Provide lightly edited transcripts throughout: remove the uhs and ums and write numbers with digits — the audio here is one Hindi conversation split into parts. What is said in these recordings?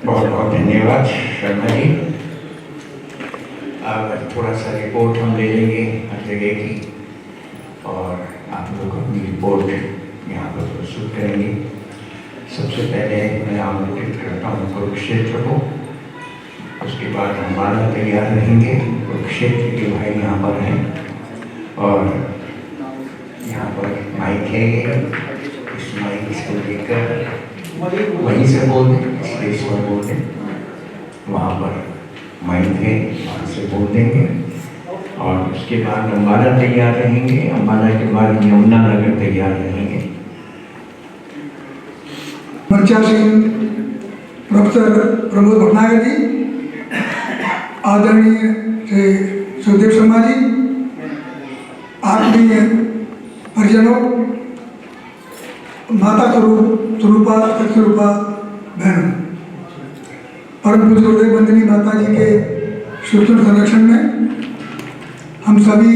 बहुत बहुत धन्यवाद शर्मा जी। अब थोड़ा सा रिपोर्ट हम ले लेंगे हर जगह की और आप लोग अपनी रिपोर्ट यहाँ पर प्रस्तुत करेंगे। सबसे पहले मैं आमंत्रित करता हूँ कुरुक्षेत्र को, उसके बाद हमारा तैयार रहेंगे। कुरुक्षेत्र के भाई यहाँ पर हैं और यहाँ पर माइक है, इस माइक से लेकर वहीं से बोल दें, स्टेज पर बोल दें, वहाँ पर माइक है, वहाँ से बोल देंगे। और उसके बाद अम्बाला तैयार रहेंगे, अम्बाला के बाद यमुनानगर तैयार रहेंगे। मंचा सिंह प्रोफेसर प्रमोद भटनागर जी, आदरणीय श्री सुखदेव शर्मा जी, आत्मीय परिजनों, माता स्वरूपा सतस्वरूपा बहनों, परम पूज्य गुरुदेव वंदनीय माता जी के सूक्ष्म संरक्षण में हम सभी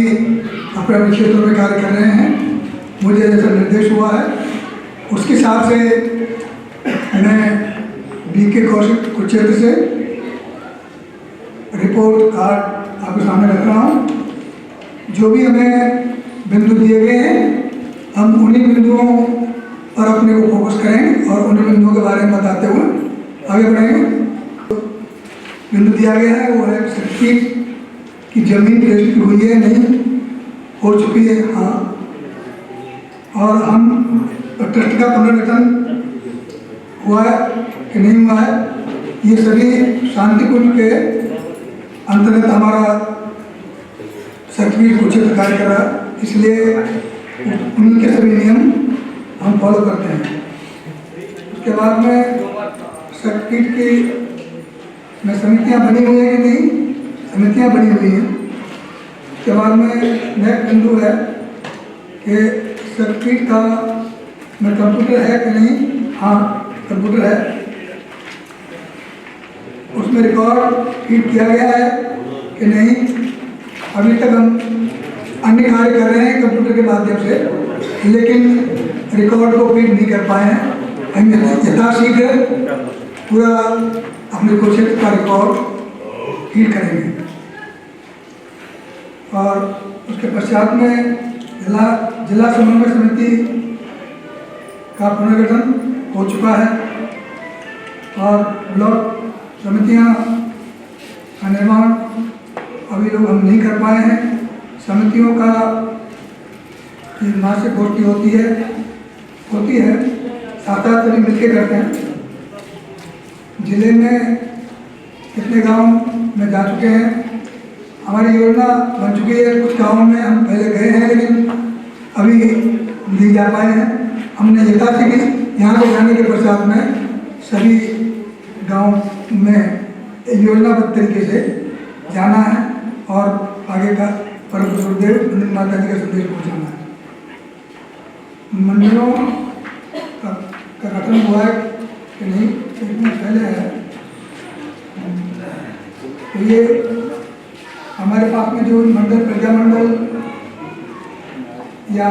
अपने अपने क्षेत्रों में कार्य कर रहे हैं। मुझे जैसा निर्देश हुआ है उसके हिसाब से मैं BK कौशिक कुरुक्षेत्र से रिपोर्ट कार्ड आपके सामने रख रहा हूँ। जो भी हमें बिंदु दिए गए हैं हम उन्हीं बिंदुओं पर अपने को फोकस करेंगे और उन बिंदुओं के बारे में बताते हुए आगे बढ़ेंगे। बिंदु दिया गया है वो है सर्किट की जमीन रजिस्ट्री हुई है, नहीं हो चुकी है, हाँ, और हम ट्रस्ट का पुनर्गठन हुआ है कि नहीं हुआ है, ये सभी शांतिकुंज के अंतर्गत हमारा सर्टिफिकेट कुरुक्षेत्र कार्य कर रहा है, इसलिए उन्हीं के सभी नियम हम फॉलो करते हैं। उसके बाद में सर्किट की में समितियां बनी हुई हैं कि नहीं, समितियां बनी हुई हैं। उसके बाद में नेक्स्ट बिंदु है कि सर्किट का में कंप्यूटर है कि नहीं, हाँ कंप्यूटर है, उसमें रिकॉर्ड फीड किया गया है कि नहीं। अभी तक हम अन्य कार्य कर रहे हैं कंप्यूटर के माध्यम से, लेकिन रिकॉर्ड को फीड नहीं कर पाए हैं। हम यथाशीघ्र पूरा अपने कुरुक्षेत्र का रिकॉर्ड फीड करेंगे। और उसके पश्चात में जिला समन्वय समिति का पुनर्गठन हो चुका है और ब्लॉक समितियां का निर्माण अभी लोग हम नहीं कर पाए हैं। समितियों का मासिक गोष्ठी होती है, साथ सभी मिलकर करते हैं। जिले में कितने गांव में जा चुके हैं, हमारी योजना बन चुकी है। कुछ गांवों में हम पहले गए हैं लेकिन अभी नहीं जा पाए हैं। हमने यथाशीघ्र यहाँ से जाने के पश्चात में सभी गांव में योजनाबद्ध तरीके से जाना है और आगे का परम गुरुदेव वंदनीय माता जी का संदेश पहुँचाना है। मंदिरों का गठन हुआ है कि नहीं, एक दिन पहले है। तो ये हमारे पास में जो मंडल, प्रजा मंडल या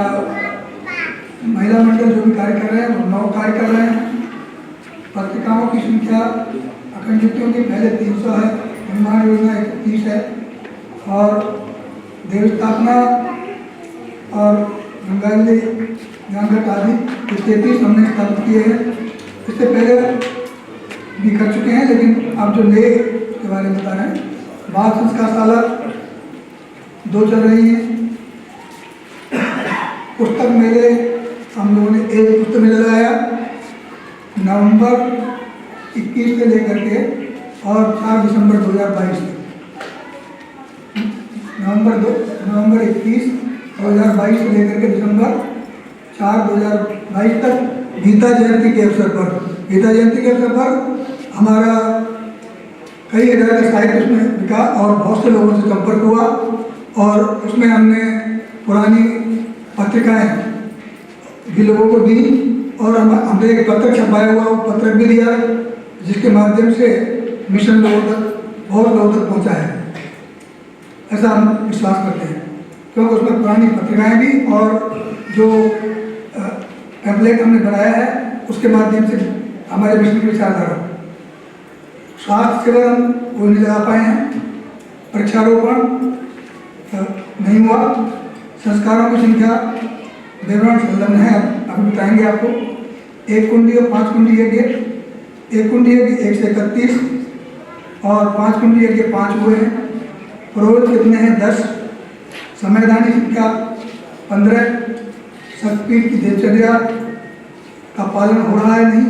महिला मंडल जो भी कार्य कर रहे हैं वो 9 कार्य कर रहे हैं। पत्रिकाओं की संख्या अखंडितों की पहले 300 है, निर्माण योजना 130 है और देव स्थापना और गंगाजलि ज्ञानघट आदि 33 हमने स्थापित किए हैं। इससे पहले भी कर चुके हैं लेकिन अब जो नए के बारे में बता रहे हैं। बाल संस्कारशाला 2 चल रही हैं। पुस्तक मेले हम लोगों ने एक पुस्तक मेला लगाया नवंबर 21 से लेकर के और 4 दिसंबर 2022 तक। नवंबर 21 2022 से लेकर के दिसंबर 4 2022 तक गीता जयंती के अवसर पर हमारा कई तरह का साहित्य उसमें बिका और बहुत से लोगों से संपर्क हुआ और उसमें हमने पुरानी पत्रिकाएं भी लोगों को दी और हमने एक पत्र छपाया हुआ वो पत्र भी दिया जिसके माध्यम से मिशन लोगों तक बहुत लोगों तक पहुंचा है, ऐसा हम विश्वास करते हैं। क्योंकि उसमें पुरानी पत्रिकाएं भी और जो पैम्फलेट हमने बनाया है उसके माध्यम से हमारे मिशन की विचारधारा स्वास्थ्य शिविर हम वो नहीं लगा पाए हैं, वृक्षारोपण नहीं हुआ, संस्कारों की संख्या विवरण संलग्न है, अभी बताएंगे आपको। 1 कुंडी और 5 कुंडी यज्ञ, 1 कुंडी यज्ञ 1 से 31 और 5 कुंडी यज्ञ 5 हुए हैं। पुरोहित कितने हैं? 10। समयदानी संख्या 15। शक्तिपीठ की दिनचर्या का पालन हो रहा है नहीं,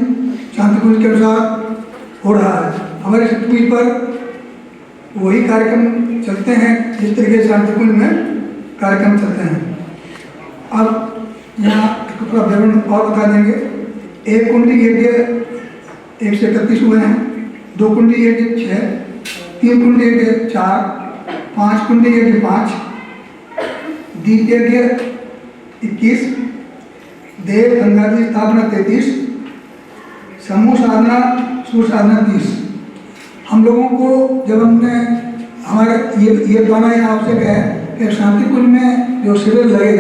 शांतिकुंज के अनुसार हो रहा है। हमारे शक्तिपीठ पर वही कार्यक्रम चलते हैं जिस तरीके से शांतिकुंज में कार्यक्रम चलते हैं। अब यहाँ थोड़ा विवरण और बता देंगे। 1 कुंडी यज्ञ 1 से 31 हुए हैं, 2 कुंडी यज्ञ 6, 3 कुंडी यज्ञ 4, 5 कुंडी यज्ञ 5, दीप यज्ञ 21, देव गंगा की स्थापना 33, समूह साधना सूर्य साधना 30। हम लोगों को जब हमने हमारे ये गाना यहाँ आपसे कहा कि शांतिकुंज में जो शिविर लगे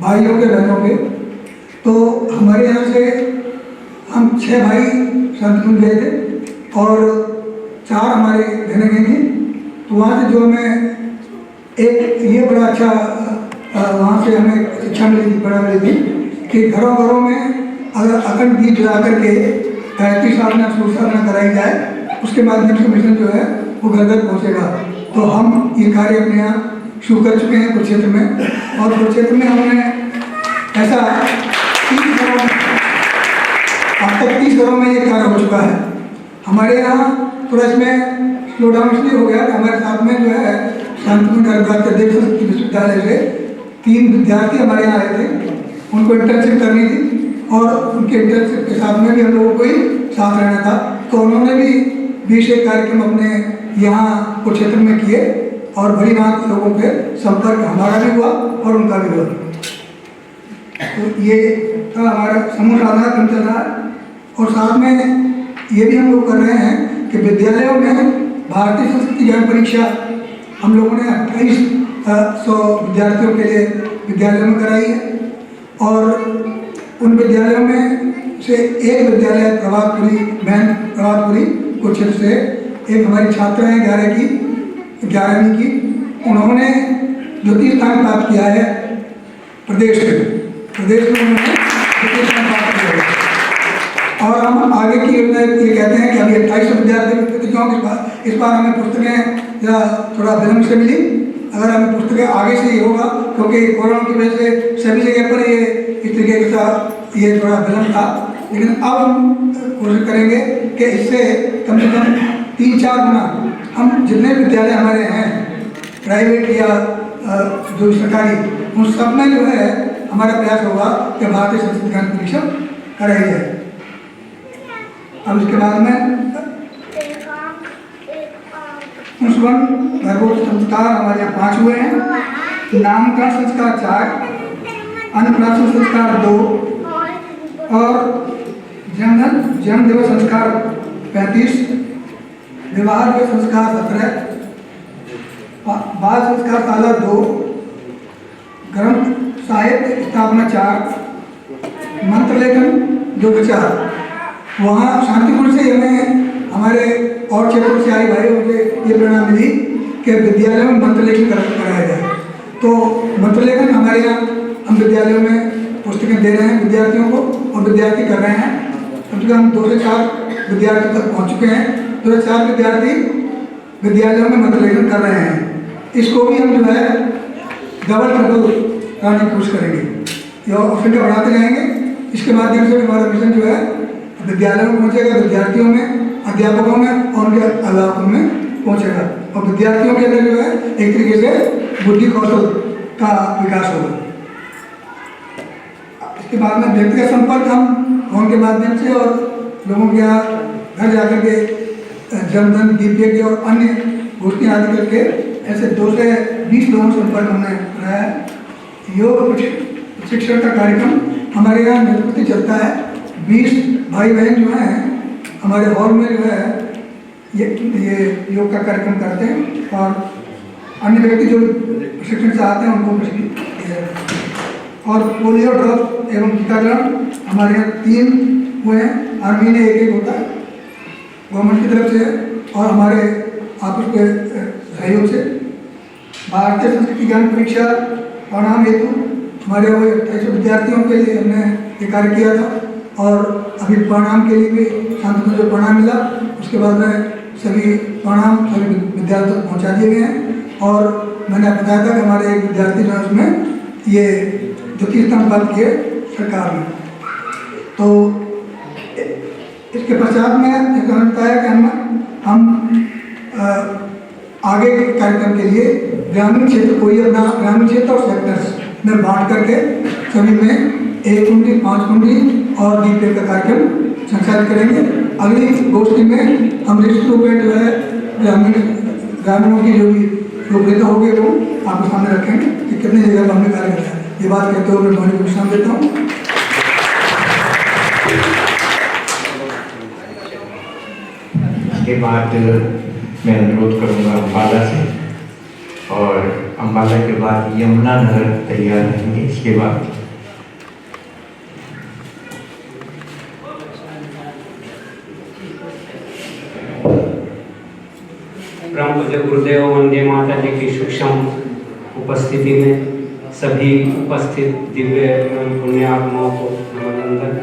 भाइयों के बहनों के, तो हमारे यहाँ से हम 6 भाई शांतिकुंज गए थे और 4 हमारे बहनें गई थी। तो वहाँ से जो हमें एक ये बड़ा अच्छा वहाँ से हमें शिक्षा मिली थी, बड़ा मिली थी कि घरों घरों में अगर अखंड दीप जला करके गायत्री साधना सूर्य साधना कराई जाए, उसके माध्यम से मिशन जो है वो घर घर पहुँचेगा। तो हम ये कार्य अपने यहाँ शुरू कर चुके हैं कुरुक्षेत्र में, और कुरुक्षेत्र में हमने ऐसा 30 घरों में, अब तक 30 घरों में ये कार्य हो चुका है। हमारे यहाँ थोड़ा इसमें स्लो डाउन इसलिए हो गया कि हमारे साथ में जो है शांतिकुंज के देव संस्कृति विश्वविद्यालय से 3 विद्यार्थी हमारे यहाँ आए थे, उनको इंटर्नशिप करनी थी और उनके इंटर्नशिप के साथ में भी हम लोगों को ही साथ रहना था। तो उन्होंने भी 20 कार्यक्रम अपने यहाँ कुरुक्षेत्र में किए और बड़ी बात लोगों के संपर्क हमारा भी हुआ और उनका भी हुआ। तो ये हमारा समूह साधना क्रम चल रहा है। और साथ में ये भी हम लोग कर रहे हैं कि विद्यालयों में भारतीय संस्कृति ज्ञान परीक्षा हम लोगों ने 2800 विद्यार्थियों के लिए विद्यालयों में कराई है। और उन विद्यालयों में से एक विद्यालय प्रभातपुरी, बहन प्रभातपुरी कुरुक्षेत्र से एक हमारी छात्रा है 11वीं की, उन्होंने द्वितीय स्थान प्राप्त किया है प्रदेश में उन्होंने द्वितीय स्थान प्राप्त किया है। और हम आगे की योजना ये कहते हैं कि अभी 2800 विद्यार्थी इस बार हमें पुस्तकें या थोड़ा विलम्ब से मिली, अगर हमें पुस्तकें आगे से ही होगा क्योंकि कोरोना की वजह से सभी जगह पर ये इस तरीके के साथ ये थोड़ा विलम्ब था। लेकिन अब हम कोशिश करेंगे कि इससे कम से कम 3-4 गुना हम जितने विद्यालय हमारे हैं प्राइवेट या जो सरकारी, उन सब में जो है हमारा प्रयास होगा कि भारतीय संस्कृति ज्ञान परीक्षा कराई जाए। अब इसके बाद में गर्भोत्सव संस्कार हमारे यहाँ 5 हुए हैं, नामकरण संस्कार 4, अन्नप्राशन संस्कार 2 और जन्म दिवस संस्कार 35, विवाह दिवस संस्कार 17, बाल संस्कार शाला 2, ग्रंथ साहित्य स्थापना 4, मंत्र लेखन जो विचार। वहाँ शांतिपुर से हमें हमारे और क्षेत्रों से आए भाइयों से ये प्रेरणा मिली कि विद्यालयों में मंत्र लेखन कराया जाए। तो मंत्र लेखन हमारे यहाँ हम विद्यालयों में पुस्तकें दे रहे हैं विद्यार्थियों को और विद्यार्थी कर रहे हैं। कम से कम 2 से 4 विद्यार्थी तक पहुँच चुके हैं। 2 से 4 विद्यार्थी विद्यालयों में मंत्र लेखन कर रहे हैं। इसको भी हम जो है डबल ट्रिपल कराने की कोशिश करेंगे और संख्या बढ़ाते रहेंगे। इसके माध्यम से हमारा मिशन जो है विद्यालयों में पहुँचेगा, विद्यार्थियों में, अध्यापकों में और उनके अभिभावकों में पहुँचेगा और विद्यार्थियों के अंदर जो है एक तरीके से बुद्धि कौशल का विकास होगा। इसके बाद में व्यक्तिगत संपर्क हम फोन के माध्यम से और लोगों के यहाँ घर जाकर के जनधन, दीप और अन्य गोष्ठियाँ आदि करके ऐसे 2 से 20 लोगों से संपर्क हमने कराया है। योग प्रशिक्षण का कार्यक्रम हमारे यहाँ निरंतर चलता है। 20 भाई बहन जो हैं हमारे हॉल में जो है ये योग का कार्यक्रम करते हैं और अन्य व्यक्ति जो प्रशिक्षण से आते हैं उनको प्रशिक्षण। और पोलियो ड्रॉप एवं टीकाकरण हमारे यहाँ 3 हुए हैं, हर महीने 1-1 होता है। गवर्नमेंट की तरफ से और हमारे आपस के सहयोग से भारतीय संस्कृति ज्ञान परीक्षा परिणाम हेतु हमारे वो 28 विद्यार्थियों के लिए हमने ये कार्य किया था और अभी परिणाम के लिए भी शांतिपूर्ण जो परिणाम मिला उसके बाद में सभी परिणाम सभी विद्यार्थियों तक पहुँचा दिए गए हैं। और मैंने बताया था कि हमारे एक विद्यार्थी जो है उसमें ये द्वितीय स्थान प्राप्त किए सरकार में। तो इसके पश्चात में जैसा मैंने बताया कि हम आगे के कार्यक्रम के लिए ग्रामीण क्षेत्र को ही अपना ग्रामीण क्षेत्र और सेक्टर्स में बांट करके सभी में 1 कुंडी 5 कुंडी और दीपे का कार्यक्रम संचालित करेंगे। अगली गोष्ठी में हम निश्चित रूप में जो है ग्रामीणों की जो भी लोकप्रियता होगी वो आपके सामने रखेंगे कि कितने जगह पर हमने कार्य किया है। ये बात कहते हुए मैं ध्वनि को विश्राम देता हूँ। इसके बाद मैं अनुरोध करूंगा अम्बाला से और अम्बाला के बाद यमुनानगर तैयार रहेंगे। इसके बाद परम पूज्य गुरुदेव वंदे माता जी की सूक्ष्म उपस्थिति में सभी उपस्थित दिव्य एवं पुण्य आत्माओं को नमन।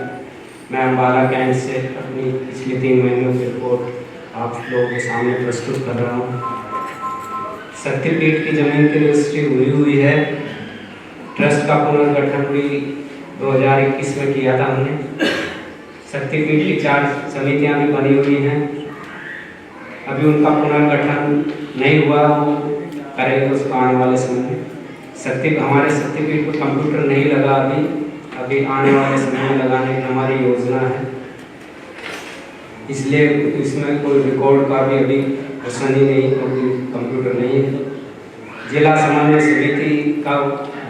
मैं अम्बाला कैंट से अपनी पिछले 3 महीनों की रिपोर्ट आप लोगों के सामने प्रस्तुत कर रहा हूँ। शक्तिपीठ की जमीन की रजिस्ट्री हुई है। ट्रस्ट का पुनर्गठन भी 2021 में किया था हमने। शक्तिपीठ की 4 समितियाँ भी बनी हुई हैं। अभी उनका पुनर्गठन नहीं हुआ, वो करेंगे उसको आने वाले समय में। हमारे शक्तिपीठ को कंप्यूटर नहीं लगा अभी आने वाले समय में लगाने की हमारी योजना है। इसलिए इसमें कोई रिकॉर्ड का भी अभी क्वेश्चन ही नहीं, क्योंकि कंप्यूटर नहीं है। जिला समन्वय समिति का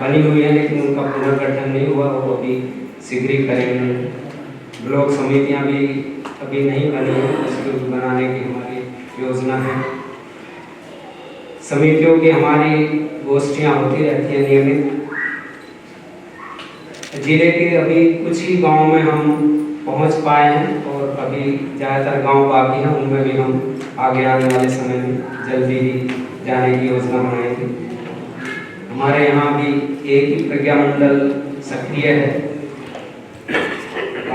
बनी हुई है लेकिन उनका पुनर्गठन नहीं हुआ, वो अभी शीघ्र ही करेंगे। ब्लॉक समितियां भी अभी नहीं बनी है, उसको बनाने की हमारी योजना है। समितियों की हमारी गोष्ठियां होती रहती हैं नियमित। जिले के अभी कुछ ही गांव में हम पहुंच पाए हैं और अभी ज़्यादातर गांव बाकी हैं, उनमें भी हम आगे आने वाले समय में जल्दी ही जाने की योजना बनाएंगे। हमारे यहाँ भी एक ही प्रज्ञा मंडल सक्रिय है,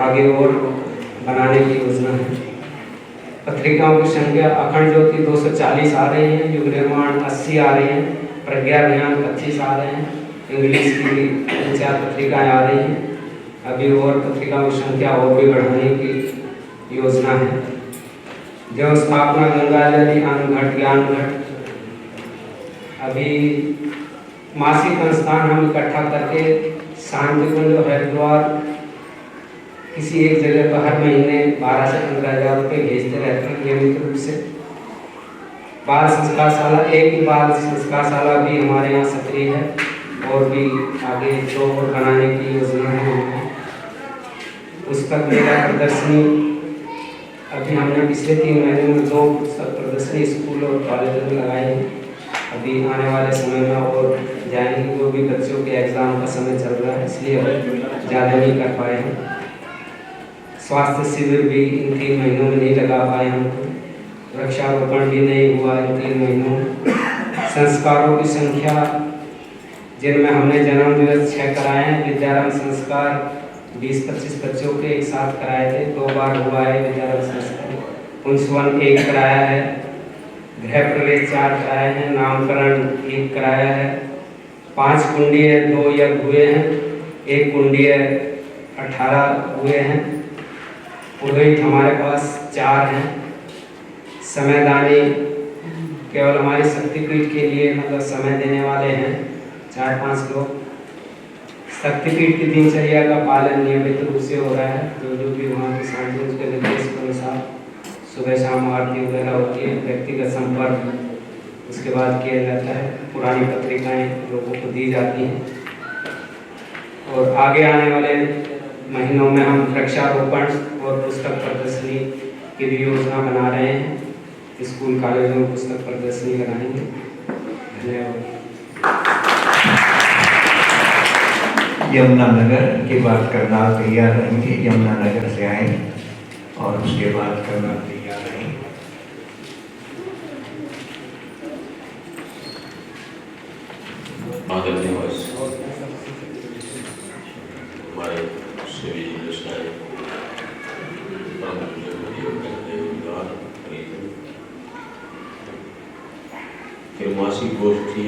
आगे और बनाने की योजना है। पत्रिकाओं की संख्या अखंड ज्योति 240 आ रही हैं, युग निर्माण 80 आ रही हैं, प्रज्ञा अभियान 25 आ रहे हैं, इंग्लिश की 4 पत्रिकाएँ आ रही हैं। अभी और पत्रिकाओं की संख्या और भी बढ़ाने की योजना है। जो स्थापना गंगा जली अनघट ज्ञान घट, अभी मासिक अनुष्ठान हम इकट्ठा करके शांतिकुंज और हरिद्वार किसी एक जगह पर हर महीने 12 से 15 हज़ार रुपये भेजते रहते हैं नियमित रूप से। बाल संस्कारशाला, एक ही बाल संस्कारशाला भी हमारे यहाँ सक्रिय है और भी आगे 2 और बनाने की योजना है। पुस्तक मेला प्रदर्शनी अभी हमने पिछले 3 महीने में 2 पुस्तक प्रदर्शनी स्कूल और कॉलेज में लगाई है। अभी आने वाले समय में और जाएंगे, जो भी बच्चों के एग्ज़ाम का समय चल रहा है इसलिए हम ज़्यादा नहीं कर पाए हैं। स्वास्थ्य शिविर भी इन 3 महीनों में नहीं लगा पाए हमको। वृक्षारोपण भी नहीं हुआ इन 3 महीनों में। संस्कारों की संख्या जिनमें हमने जन्म दिवस 6 कराए हैं, विद्यारंभ संस्कार 20-25 बच्चों के एक साथ कराए थे, 2 बार हुआ है विद्यारंभ संस्कार। पुंसवन 1 कराया है, गृह प्रवेश 4 कराए हैं, नामकरण 1 कराया है, 5 कुंडीय 2 यज्ञ हुए हैं, 1 कुंडीय 18 हुए हैं। पुरोहित हमारे पास 4 हैं। समयदानी केवल हमारी शक्तिपीठ के लिए मतलब समय देने वाले हैं 4-5 लोग। शक्तिपीठ की दिनचर्या का पालन नियमित रूप से हो रहा है। जो भी वहाँ के सांसद के निर्देश के अनुसार सुबह शाम आरती वगैरह होती है, व्यक्तिगत संपर्क उसके बाद किया जाता है। पुरानी पत्रिकाएं लोगों को दी जाती हैं और आगे आने वाले महीनों में हम वृक्षारोपण और पुस्तक प्रदर्शनी की भी योजना बना रहे हैं। स्कूल कॉलेजों में पुस्तक प्रदर्शनी लगाएंगे। धन्यवाद। यमुनानगर के बाद करनाल तैयार रहेंगे। यमुनानगर से आए और उसके बाद करनाल तैयार रहेंगे। त्रिमासिक गोष्ठी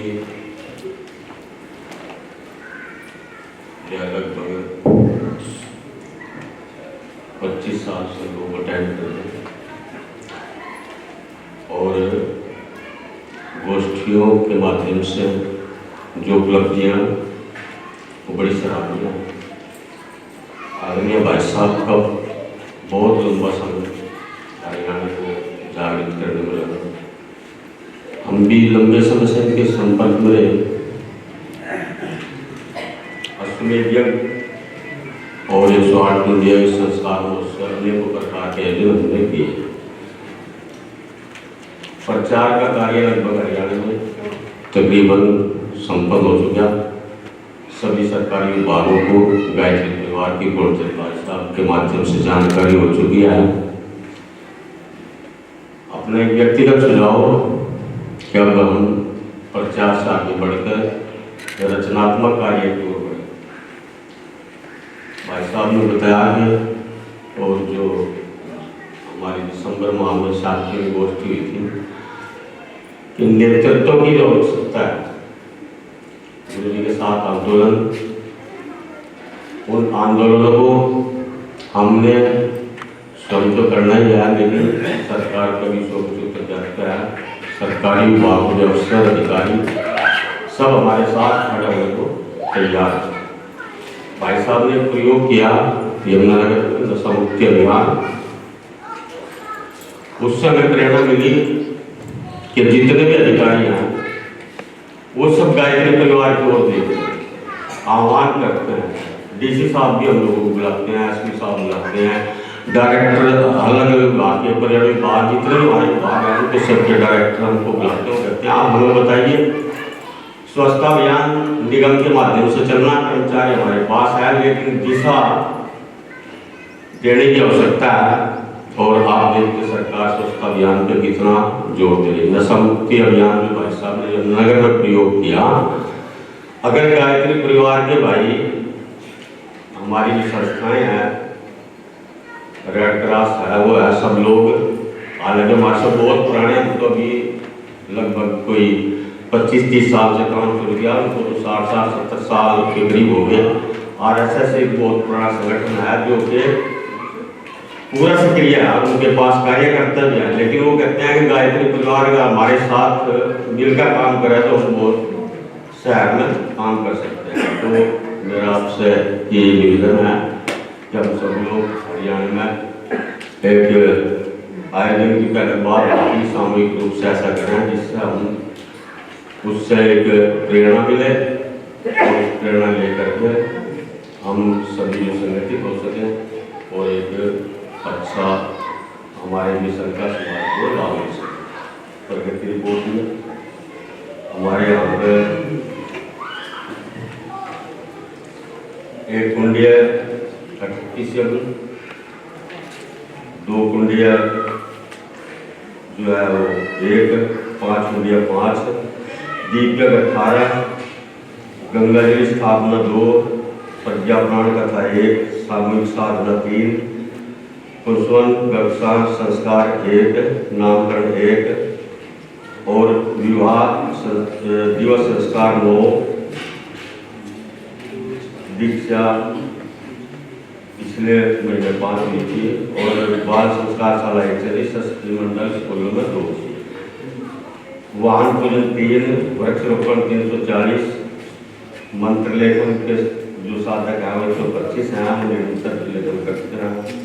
लगभग 25 साल से लोग अटेंड कर रहे हैं और गोष्ठियों के माध्यम से जो उपलब्धियाँ वो बड़ी सराहनीय हैं। आदरणीय भाई साहब का बहुत लंबा समय हरियाणा को जागृत करने में लगा। हम भी लंबे समय से इनके संपर्क में रहे। अश्वमेध यज्ञ और 108 इंडिया संस्थानों से अनेकों प्रकार के आयोजन हमने किए। प्रचार का कार्य लगभग हरियाणा में तकरीबन संपन्न हो चुका। सभी सरकारी विभागों को गायत्री परिवार की गुणचर भाई साहब के माध्यम से जानकारी हो चुकी है। अपने व्यक्तिगत सुझाव कि अब हम प्रचार से आगे बढ़कर रचनात्मक कार्य की ओर बढ़े। भाई साहब ने बताया कि और जो हमारी दिसंबर माह में 7वीं गोष्ठी हुई थी कि नेतृत्व की जो आवश्यकता है, गुरु जी के साथ आंदोलन, उन आंदोलनों को हमने स्वयं तो करना ही है, लेकिन सरकार का भी सोच करता है। सरकारी विभागों के अफसर अधिकारी सब हमारे साथ खड़े होने को तैयार है। भाई साहब ने प्रयोग किया यमुनानगर नशा मुक्ति अभियान। उससे हमें प्रेरणा मिली कि जितने भी अधिकारी हैं वो सब गायत्री परिवार की ओर देखते हैं, आह्वान करते हैं। डीसी साहब भी हम लोगों को बुलाते हैं, एसपी साहब बुलाते हैं, डायरेक्टर अलग अलग विभाग के पर्यटन विभाग जितने भी हमारे विभाग हैं उनके सबके डायरेक्टर हमको बुलाते हैं, कहते हैं आप हमें बताइए स्वच्छता अभियान निगम के माध्यम से चलना, कर्मचारी हमारे पास है, लेकिन दिशा देने की आवश्यकता है। और आप देखते सरकार स्वच्छता अभियान पे कितना जोर दे रही है। नशा मुक्ति अभियान में भाई साहब ने नगर में प्रयोग किया। अगर गायत्री परिवार के भाई हमारी जो संस्थाएं हैं, रेड क्रॉस है, वो है, सब लोग हालांकि हमारे से बहुत पुराने, हम तो अभी लगभग कोई 25-30 साल से काम शुरू किया, उनको तो 60-70 साल के करीब हो गए। RSS एक बहुत पुराना संगठन है जो कि पूरा सक्रिय है, उनके पास कार्यकर्ता भी है, लेकिन वो कहते हैं कि गायत्री परिवार का हमारे साथ मिलकर काम करे तो हम बहुत शहर में काम कर सकते हैं। तो मेरा आपसे ये निवेदन है कि हम सब लोग हरियाणा में एक आयोजन की पहले बात की सामूहिक रूप से ऐसा करें जिससे हम उससे एक प्रेरणा मिले और प्रेरणा लेकर के हम सभी संगठित हो सकें और एक अच्छा हमारे मिशन का समाज को लाभ मिल सके। प्रगति रिपोर्ट में हमारे यहाँ पे एक कुंडिया 38 यज्ञ, 2 कुंडिया जो है वो 1, 5 कुंडिया 5, दीपक 18, गंगाजल स्थापना 2, प्रज्ञापन कथा 1, सामूहिक साधना 3, पुष्पन व्यवसाय संस्कार 1, नामकरण 1 और विवाह दिवस संस्कार 9, दीक्षा पिछले महीने 5 हुई थी और बाल संस्कार शाला 1 चली, सशस्त्र मंडल स्कूलों में 2, वाहन पूजन 3, वृक्षारोपण 340, मंत्र लेखन के जो साधक है 125 हैं, हम निरंतर लेखन करते हैं।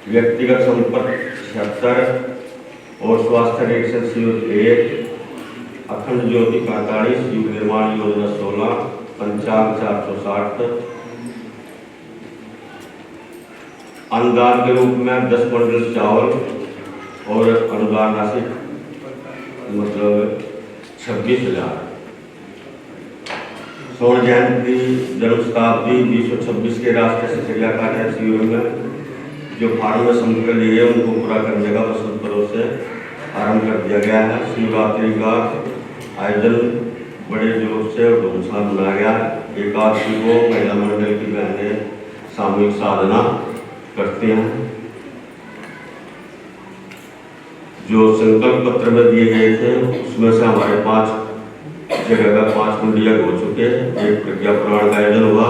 व्यक्तिगत संपर्क 76 और स्वास्थ्य निरीक्षण शिविर 1, अखंड ज्योति 45, युग निर्माण योजना 16, पंचांग 460, अनुदान के रूप में 10 क्विंटल चावल और अनुदान राशि मतलब 26,000। स्वर्ण जयंती जन्म शताब्दी 226 के राष्ट्रीय सक्रिया कार्य शिविर में जो फार्म में सम्मिलित लिए उनको पूरा करने का वसंत पर्व से आरंभ कर दिया गया है। शिवरात्रि का आयोजन बड़े जोर से और धूमधाम मनाया गया। एकादशी को महिला मंडल की बहनें सामूहिक साधना करते हैं। जो संकल्प पत्र में दिए गए थे उसमें से हमारे 5 जगह 5 कुंडिया हो चुके हैं। एक प्रज्ञा पुराण का आयोजन हुआ।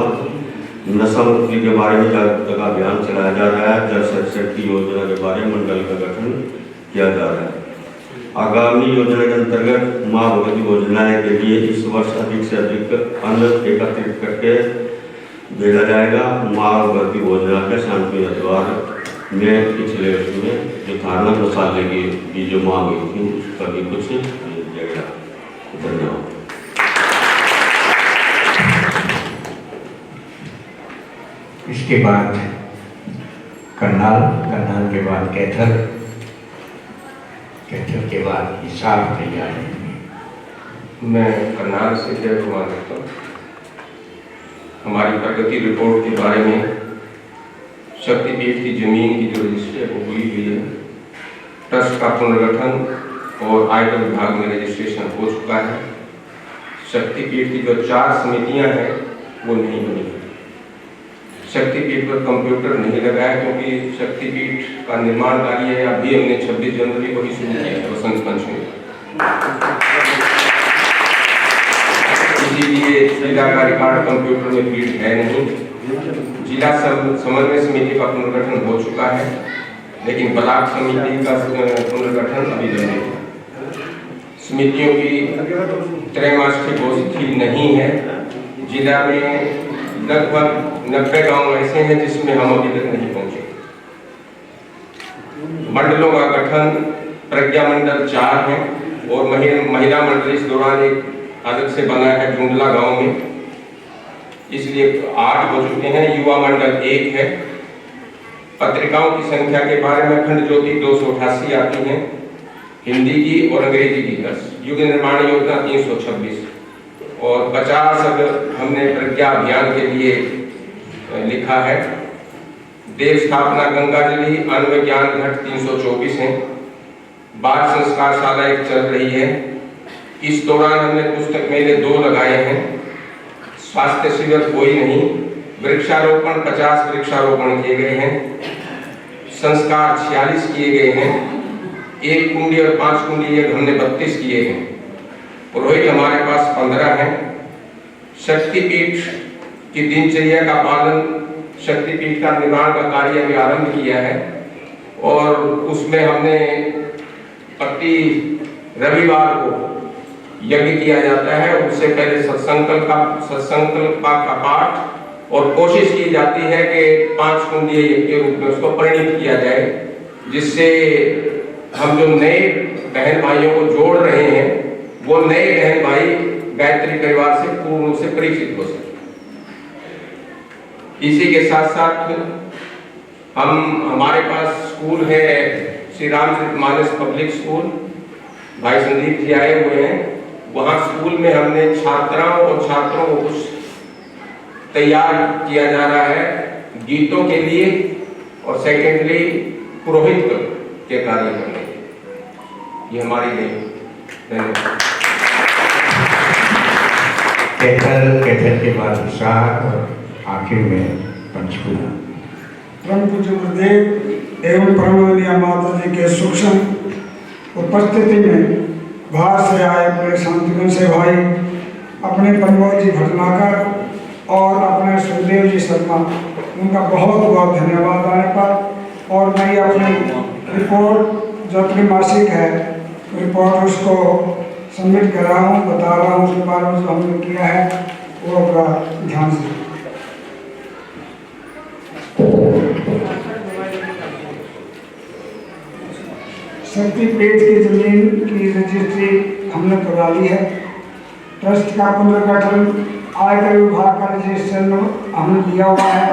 नशा मुक्ति के बारे में जागरूकता का अभियान चलाया जा रहा है। जल संरक्षण की योजना के बारे में मंडल का गठन किया जा रहा है। आगामी योजना के अंतर्गत माँ भगवती भोजनालय के लिए इस वर्ष अधिक से अधिक अन्न एकत्रित करके भेजा जाएगा। माँ भगवती भोजनालय शांति द्वार में पिछले वर्ष में जो धारणा मसाले की जो मांग हुई थी उसका भी कुछ दिया गया। धन्यवाद। इसके बाद करनाल, करनाल के बाद कैथल, कैथल के बाद हिसार तैयार है। मैं करनाल से जय कुमार करता हूँ। हमारी प्रगति रिपोर्ट के बारे में शक्तिपीठ की जमीन की जो रजिस्ट्री है वो हुई है। ट्रस्ट का पुनर्गठन और आयकर विभाग में रजिस्ट्रेशन हो चुका है। शक्तिपीठ की जो 4 समितियां हैं वो नहीं बनी है। शक्तिपीठ पर कंप्यूटर नहीं लगा है क्योंकि शक्तिपीठ का निर्माण कार्य अभी हमने 26 जनवरी को ही शुरू किया है, बसंत पंचमी। इसीलिए जिला का रिकॉर्ड कंप्यूटर में फीड है नहीं। जिला समन्वय समिति का पुनर्गठन हो चुका है, लेकिन ब्लॉक समिति का पुनर्गठन अभी नहीं है। समितियों की त्रैमासिक घोषित ही नहीं है। जिला में लगभग 90 गांव ऐसे हैं जिसमें हम अभी तक नहीं पहुंचे। मंडलों का गठन प्रज्ञा मंडल 4 है और महिला मंडल इस दौरान एक अलग से बना है जुंडला गांव में, इसलिए 8 हो चुके हैं। युवा मंडल 1 है। पत्रिकाओं की संख्या के बारे में अखंड ज्योति 288 आती हैं, हिंदी की और अंग्रेजी की 10। युग निर्माण योजना 326 और 50 अब हमने प्रज्ञा अभियान के लिए लिखा है। देव स्थापना गंगाजली अन्वय ज्ञान घट 324 है। बाल संस्कार शाला एक चल रही है। इस दौरान हमने पुस्तक मेले 2 लगाए हैं। स्वास्थ्य शिविर कोई नहीं। वृक्षारोपण 50 वृक्षारोपण किए गए हैं। संस्कार 46 किए गए हैं। 1 कुंडी और 5 कुंडी हमने 32 किए हैं। पुरोहित हमारे पास 15 हैं। शक्तिपीठ की दिनचर्या का पालन, शक्तिपीठ का निर्माण का कार्य अभी आरंभ किया है और उसमें हमने प्रति रविवार को यज्ञ किया जाता है। उससे पहले सत्संकल्प का पाठ और कोशिश की जाती है कि 5 कुंडीय यज्ञ के रूप में उसको परिणित किया जाए, जिससे हम जो नए बहन भाइयों को जोड़ रहे हैं वो नए बहन भाई गायत्री परिवार से पूर्ण रूप से परिचित हो सके। इसी के साथ साथ हमारे पास स्कूल है श्री रामचरितमानस पब्लिक स्कूल, भाई संदीप जी आए हुए हैं। वहाँ स्कूल में हमने छात्राओं और छात्रों को कुछ तैयार किया जा रहा है गीतों के लिए और सेकेंडरी पुरोहित के कार्य करने। ये हमारी नहीं। धन्यवाद। कैथल के बाद हिसार और आखिर में पंचकुला। परम पूज्य गुरुदेव एवं परमवंदनीय माता जी के सूक्ष्म उपस्थिति में बाहर से आए अपने शांतिगुण से भाई, अपने प्रमोद जी भटनागर और अपने सुखदेव जी शर्मा, उनका बहुत बहुत धन्यवाद आने पर। और मैं अपनी रिपोर्ट जो अपनी मासिक है रिपोर्ट उसको सबमिट कर रहा हूँ, बता रहा हूँ उसके बारे में जो हमने किया है वो अपना ध्यान से। शक्तिपीठ की जमीन की रजिस्ट्री हमने करा ली है। ट्रस्ट का पुनर्गठन आयकर विभाग का रजिस्ट्रेशन हमने दिया हुआ है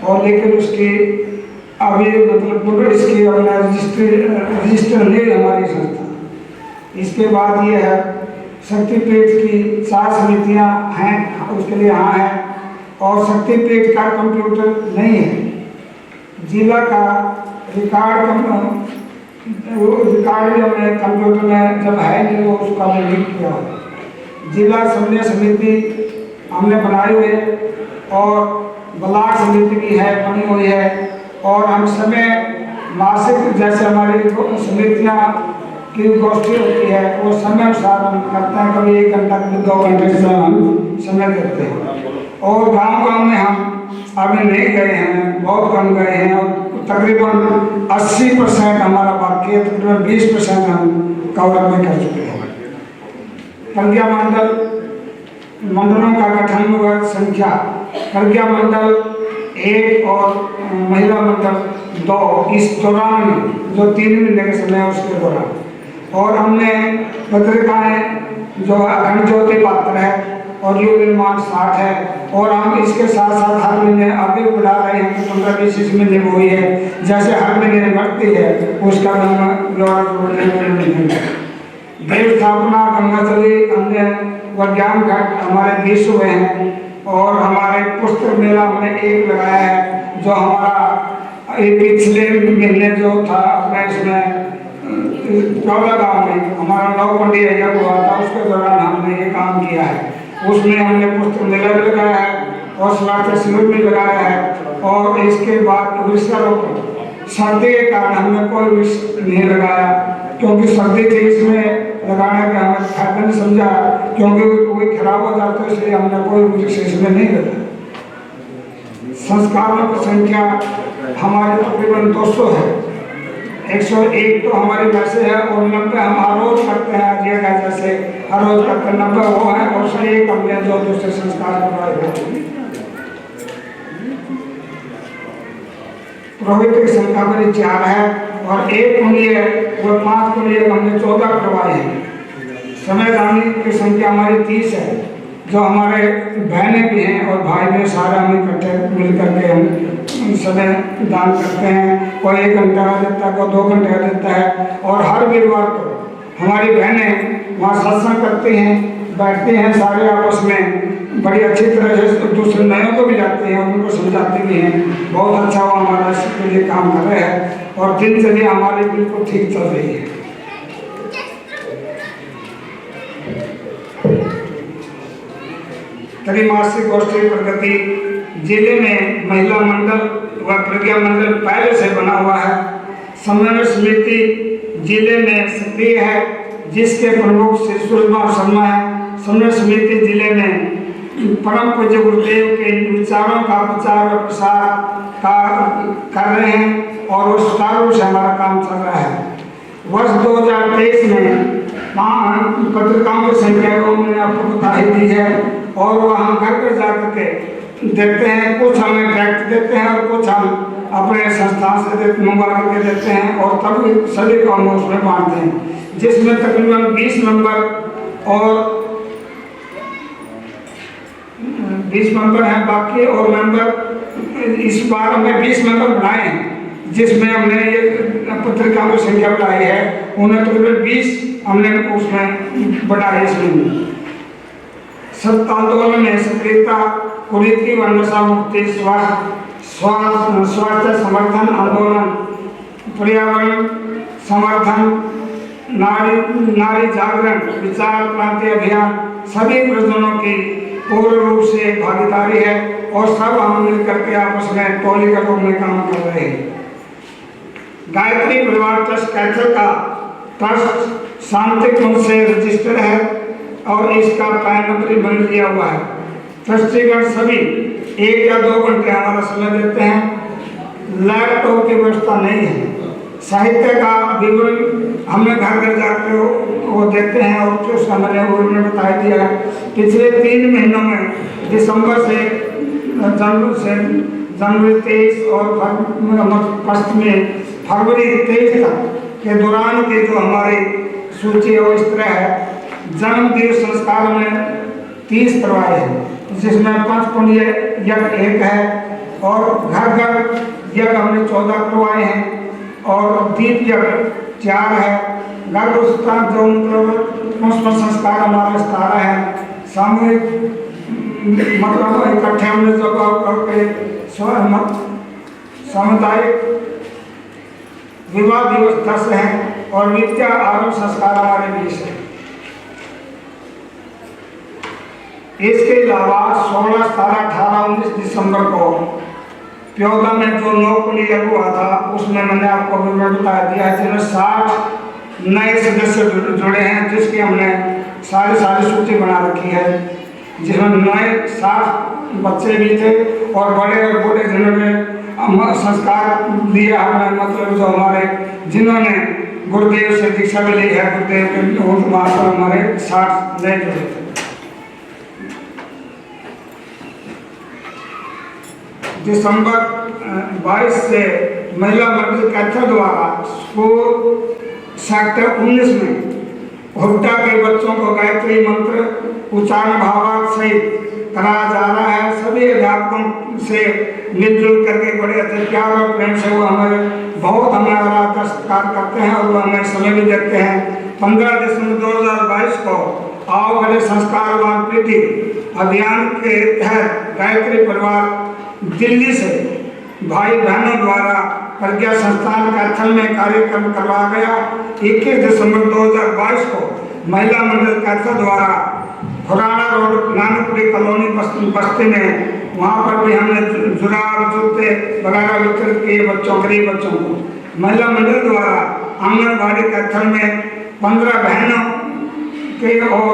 और लेकिन उसकी अभी मतलब इसकी अपना रजिस्टर ले हमारी संस्था। इसके बाद ये है शक्तिपीठ की 4 समितियां हैं, उसके लिए हाँ है और शक्तिपीठ का कंप्यूटर नहीं है। जिला का रिकॉर्ड भी हमने कंप्यूटर में जब है नहीं वो उसका हमने लिंक किया है। जिला समन्वय समिति हमने बनाई हुई है और ब्लॉक समिति भी है बनी हुई है और हम समय मासिक जैसे हमारी समितियाँ की गोष्ठी होती है वो समय अनुसार हम करते हैं, कभी 1 घंटा कभी 2 घंटे से हम समय देते हैं। और गांव में हम अभी नहीं गए हैं, बहुत कम गए हैं और तकरीबन 80% हमारा बाकी है, तकरीबन 20% हम कवर में कर चुके हैं। प्रज्ञा मंडलों का गठन हुआ संख्या, प्रज्ञा मंडल 1 और महिला मंडल 2 इस दौरान जो 3 महीने के समय है उसके दौरान, और हमने पत्रिकाएं जो अखंड ज्योति पात्र है और युग निर्माण 60 है, और हम इसके साथ साथ हर महीने आगे बढ़ा रहे हैं कि 15-20 इस महीने में हुई है, जैसे हर महीने बढ़ती है उसका देव स्थापना गंगाजली अन्य विज्ञान घाट हमारे 20 हुए हैं, और हमारे पुस्तक मेला हमने 1 लगाया है, जो हमारा पिछले महीने जो था अपने इसमें 14 गाँव में हमारा 9 पंडित यज्ञ हुआ था, उसके दौरान हमने ये काम किया है। उसमें हमने पुस्तक मेला भी लगाया है और स्वास्थ्य शिविर भी लगाया है, और इसके बाद वृक्षारोपण सर्दी के कारण हमने कोई वृक्ष नहीं लगाया, क्योंकि सर्दी थी, इसमें लगाने का हमें फायदा नहीं समझा, क्योंकि कोई खराब हो जाता है, इसलिए हमने कोई वृक्ष इसमें नहीं लगाया। संस्कारों की संख्या हमारी तकरीबन 200 है, 101 तो हमारी वैसे है और 90 हम हर रोज करते हैं, जगह जैसे हर रोज करते हैं, 90 वो है और 101 हमने जो दूसरे संस्कार करवाए हैं। पुरोहित की संख्या मेरी 4 है और 1 कुंडली है और 5 कुंडली हमने 14 करवाए हैं। समयदानी की संख्या हमारी 30 है, जो हमारे बहनें भी हैं और भाई भी, सारे हम इकट्ठे मिल करके हम समय दान करते हैं। कोई 1 घंटा का देता है, कोई 2 घंटे का देता है, और हर वीरवार को हमारी बहनें वहाँ सत्संग करती हैं, बैठती हैं सारे आपस में, बड़ी अच्छी तरह से दूसरे नयों को भी जाते हैं, उनको समझाते भी हैं। बहुत अच्छा वो हमारा इसके लिए काम कर रहे हैं और दिनचर्या हमारी बिल्कुल ठीक चल रही है। त्रिमासिक गोष्ठी प्रगति जिले में महिला मंडल व प्रज्ञा मंडल पहले से बना हुआ है। समन्वय समिति जिले में सक्रिय है, जिसके प्रमुख श्री सुषमा शर्मा है। समन्वय समिति जिले में परम पूज्य गुरुदेव के विचारों का प्रचार और प्रसार कर रहे हैं और वो सुचारू रूप से हमारा काम चल रहा है। वर्ष 2023 में पत्रिकाओं की संख्या को मैंने आपको बता ही दी है, और वह हम घर पर जा करके देते हैं, कुछ हमें डायरेक्ट देते हैं और कुछ हम अपने संस्थान से मंगवा करके देते हैं, और तब सभी को हम उसमें बांटते हैं, जिसमें तकरीबन 20 मेंबर हैं बाकी, और मेंबर इस बार हमने 20 मेंबर बनाए हैं, जिसमें हमने ये पत्रिकाओं की संख्या बढ़ाई है, उन्हें तकरीबन 20 हमने उसमें बढ़ाई। इसमें सत्ता आंदोलन में सक्रियता, कुरीति व नशा मुक्ति, स्वास्थ्य समर्थन आंदोलन, पर्यावरण समर्थन, नारी जागरण, विचार क्रांति अभियान, सभी प्रयोजनों की पूर्ण रूप से भागीदारी है और सब हम मिल करके आपस में टोली का रूप में काम कर रहे हैं। गायत्री परिवार ट्रस्ट कैथल का ट्रस्ट शांति कुंज से रजिस्टर है और इसका पैन नंबर बन लिया हुआ है। ट्रस्टीगण सभी 1 या 2 घंटे हमारा समय देते हैं। लैपटॉप की व्यवस्था नहीं है। साहित्य का विवरण हमें घर घर जाकर वो देते हैं और फिर उसका मैंने उन्होंने बता दिया है। पिछले 3 महीनों में दिसंबर से जनवरी 23 और फरवरी 23 तक के दौरान की जो हमारी सूची है वो इस तरह है। जन्म दिवस संस्कार हमने 30 करवाए हैं, जिसमें 5 पुण्य यज्ञ 1 है और घर घर यज्ञ हमने 14 करवाए हैं और दीप यज्ञ 4 है। गर्भस्थान जो पुष्प संस्कार हमारे 17 है। सामूहिक मतलब इकट्ठे हमने जगह करके सामुदायिक विवाह दिवस 10 है और विद्या आरंभ संस्कार हमारे 20 है। इसके अलावा 16, 17, 18, 19 दिसंबर को प्योदा में जो 9 कुंडी यज्ञ हुआ था उसमें मैंने आपको विवरण बता दिया है, जिसमें 60 नए सदस्य जुड़े हैं, जिसकी हमने सारी सूची बना रखी है, जिसमें नए 7 बच्चे भी थे और बड़े और बूढ़े जिन्होंने संस्कार लिया हमने, मतलब जो हमारे जिन्होंने गुरुदेव से दीक्षा भी ली है, गुरुदेव के वहाँ पर हमारे 60 नए जुड़े थे। दिसंबर 22 से महिला मंडल कैथल द्वारा स्कूल सेक्टर 19 में हुड्डा के बच्चों को गायत्री मंत्र उच्चारण भावार्थ सहित कराया जा रहा है। सभी अध्यापकों से मिलजुल करके बड़े अच्छे प्यार और प्रेम से वो हमें बहुत हमारा आदर सत्कार करते हैं और वो हमें समय भी देते हैं। 15 दिसंबर 2022 को आओ भले संस्कारवान पीढ़ी अभियान के तहत गायत्री परिवार दिल्ली से भाई बहनों द्वारा प्रज्ञा संस्थान कैथल में कार्यक्रम करवाया गया। 21 दिसंबर 2022 को महिला मंडल कैथल द्वारा खुराना रोड नानकपुरी कॉलोनी बस्ती में वहाँ पर भी हमने जुराब जूते वगैरह वितरित किए बच्चों, गरीब बच्चों को। महिला मंडल द्वारा आंगनबाड़ी कैथल में 15 बहनों के और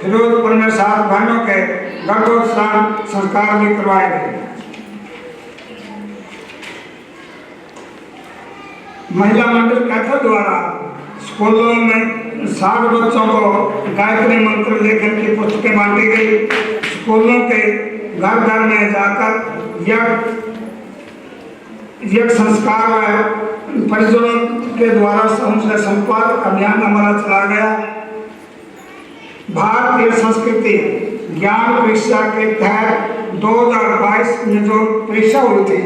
फिरोजपुर में 7 बहनों के गर्भोत्थान संस्कार भी करवाए गए। महिला मंडल कैथल द्वारा स्कूलों में 60 बच्चों को गायत्री मंत्र लेखन की पुस्तकें बांटी गई। स्कूलों के घर घर में जाकर यज्ञ संस्कार परिजनों के द्वारा उनसे संपर्क अभियान हमारा चला गया। भारतीय संस्कृति ज्ञान परीक्षा के तहत 2022 में जो परीक्षा हुई थी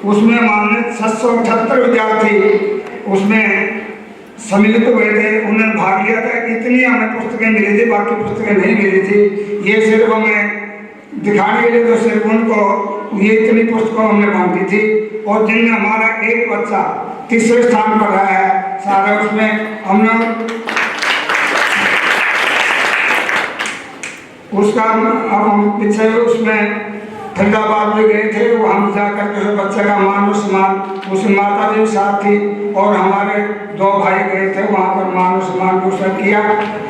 उसमें माननीय 778 विद्यार्थी उसमें सम्मिलित हुए थे, उन्होंने भाग लिया था। इतनी हमें पुस्तकें मिली थी, बाकी पुस्तकें नहीं मिली थी। ये सिर्फ हमें दिखाने के लिए तो सिर्फ उनको ये इतनी पुस्तकों हमने बांटी थी और जिनमें हमारा एक बच्चा 3रे स्थान पर रहा है सारा, उसमें हमने उसका अब हम पीछे उसमें फरीदाबाद में गए थे, वो हम जाकर के बच्चे का मान सम्मान, उसकी माता जी साथ थी और हमारे 2 भाई गए थे वहाँ पर मान सम्मान दूसरा किया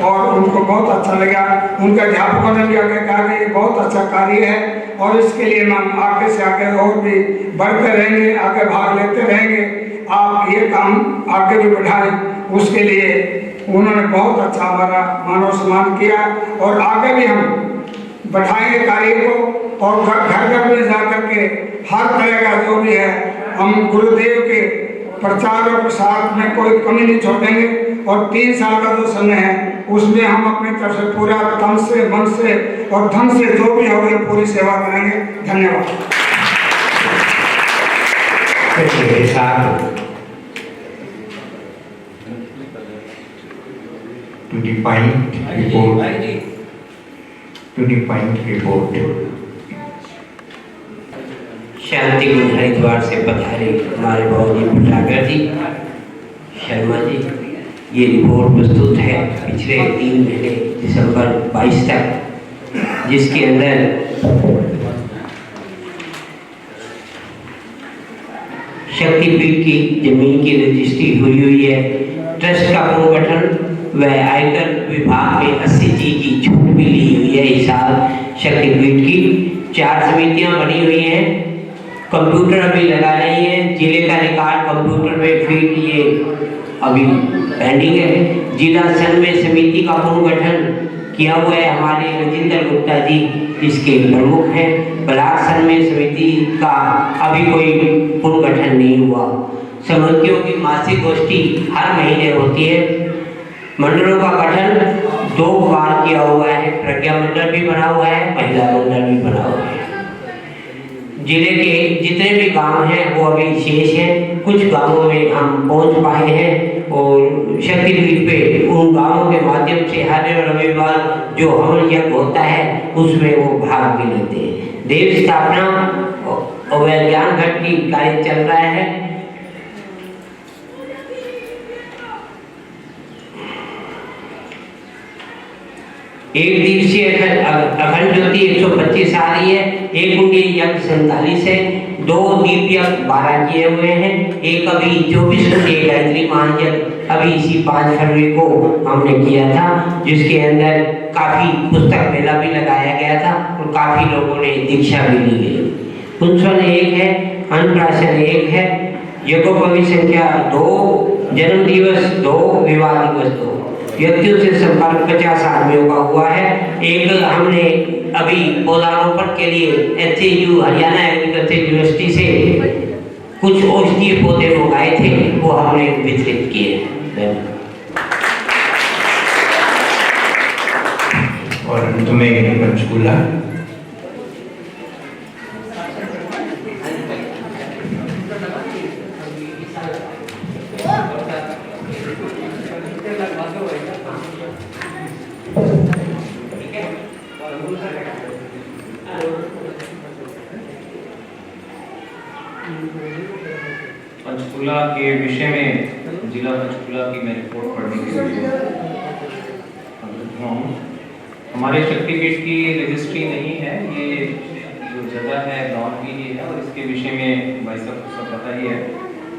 और उनको बहुत अच्छा लगा। उनके अध्यापकों ने भी आगे कहा कि ये बहुत अच्छा कार्य है और इसके लिए हम आगे से आगे और भी बढ़ते रहेंगे, आगे भाग लेते रहेंगे, आप ये काम आगे भी बढ़ाएं। उसके लिए उन्होंने बहुत अच्छा हमारा मानव सम्मान किया और आगे भी हम बढ़ाएंगे कार्य को और घर घर में जाकर के हर तरह का जो भी है हम गुरुदेव के प्रचार और प्रसार में कोई कमी नहीं छोड़ेंगे और 3 साल का जो समय है उसमें हम अपनी तरफ से पूरा तन से मन से और धन से जो भी होगी पूरी सेवा करेंगे। धन्यवाद। शांति गुण हरिद्वार से पधारे हमारे बहुत जी भट्टागर जी, शर्मा जी, ये रिपोर्ट प्रस्तुत है पिछले 3 महीने दिसंबर 22 तक, जिसके अंदर शक्तिपीठ की जमीन की रजिस्ट्री हुई है, ट्रस्ट का पुनर्गठन व आयकर विभाग में 80G की छूट भी ली हुई है इस साल शक्तिपीठ की। 4 समितियां बनी हुई हैं, कंप्यूटर अभी लगा रही है, जिले का रिकॉर्ड कंप्यूटर में फीड ये अभी पेंडिंग है। जिला समन्वय समिति का पुनर्गठन किया हुआ है, हमारे रजिंदर गुप्ता जी इसके प्रमुख हैं। ब्लॉक समन्वय समिति का अभी कोई पुनर्गठन नहीं हुआ। समितियों की मासिक गोष्ठी हर महीने होती है। मंडलों का गठन 2 बार किया हुआ है, प्रज्ञा मंडल भी बना हुआ है, महिला मंडल भी बना हुआ है। जिले के जितने भी गांव हैं वो अभी शेष हैं, कुछ गांवों में हम पहुंच पाए हैं और शक्तिपीठ पे उन गांवों के माध्यम से हर रविवार जो हवन यज्ञ होता है उसमें वो भाग भी लेते हैं। देव स्थापना और ज्ञान घट की कार्य चल रहा है। एक दिवसीय अखंड ज्योति 125 आ रही है, एक कुंडी यज्ञ 47 है, 2 दीप यज्ञ 12 किए हुए हैं, एक अभी 24 कुंडी गायत्री महायज्ञ अभी इसी 5 फरवरी को हमने किया था, जिसके अंदर काफ़ी पुस्तक मेला भी लगाया गया था और काफ़ी लोगों ने दीक्षा भी ली गई। पुंसवन 1 है, अन्नप्राशन 1 है, यज्ञोपवी संख्या 2, जन्म दिवस 2, विवाह दिवस 2। व्यक्तियों से संपर्क 50 आदमियों का हुआ है। एक हमने अभी पौधारोपण के लिए HAU हरियाणा एग्रीकल्चर यूनिवर्सिटी से कुछ औषधीय पौधे मंगाए थे, वो हमने वितरित किए। और अंत में पंचकूला। पंचकूला के विषय में जिला पंचकूला की मैं रिपोर्ट पढ़ने के लिए हूँ। हमारे शक्तिपीठ की रजिस्ट्री नहीं है, ये जो जगह है गाँव की ही है और इसके विषय में भाई साहब को सब पता ही है।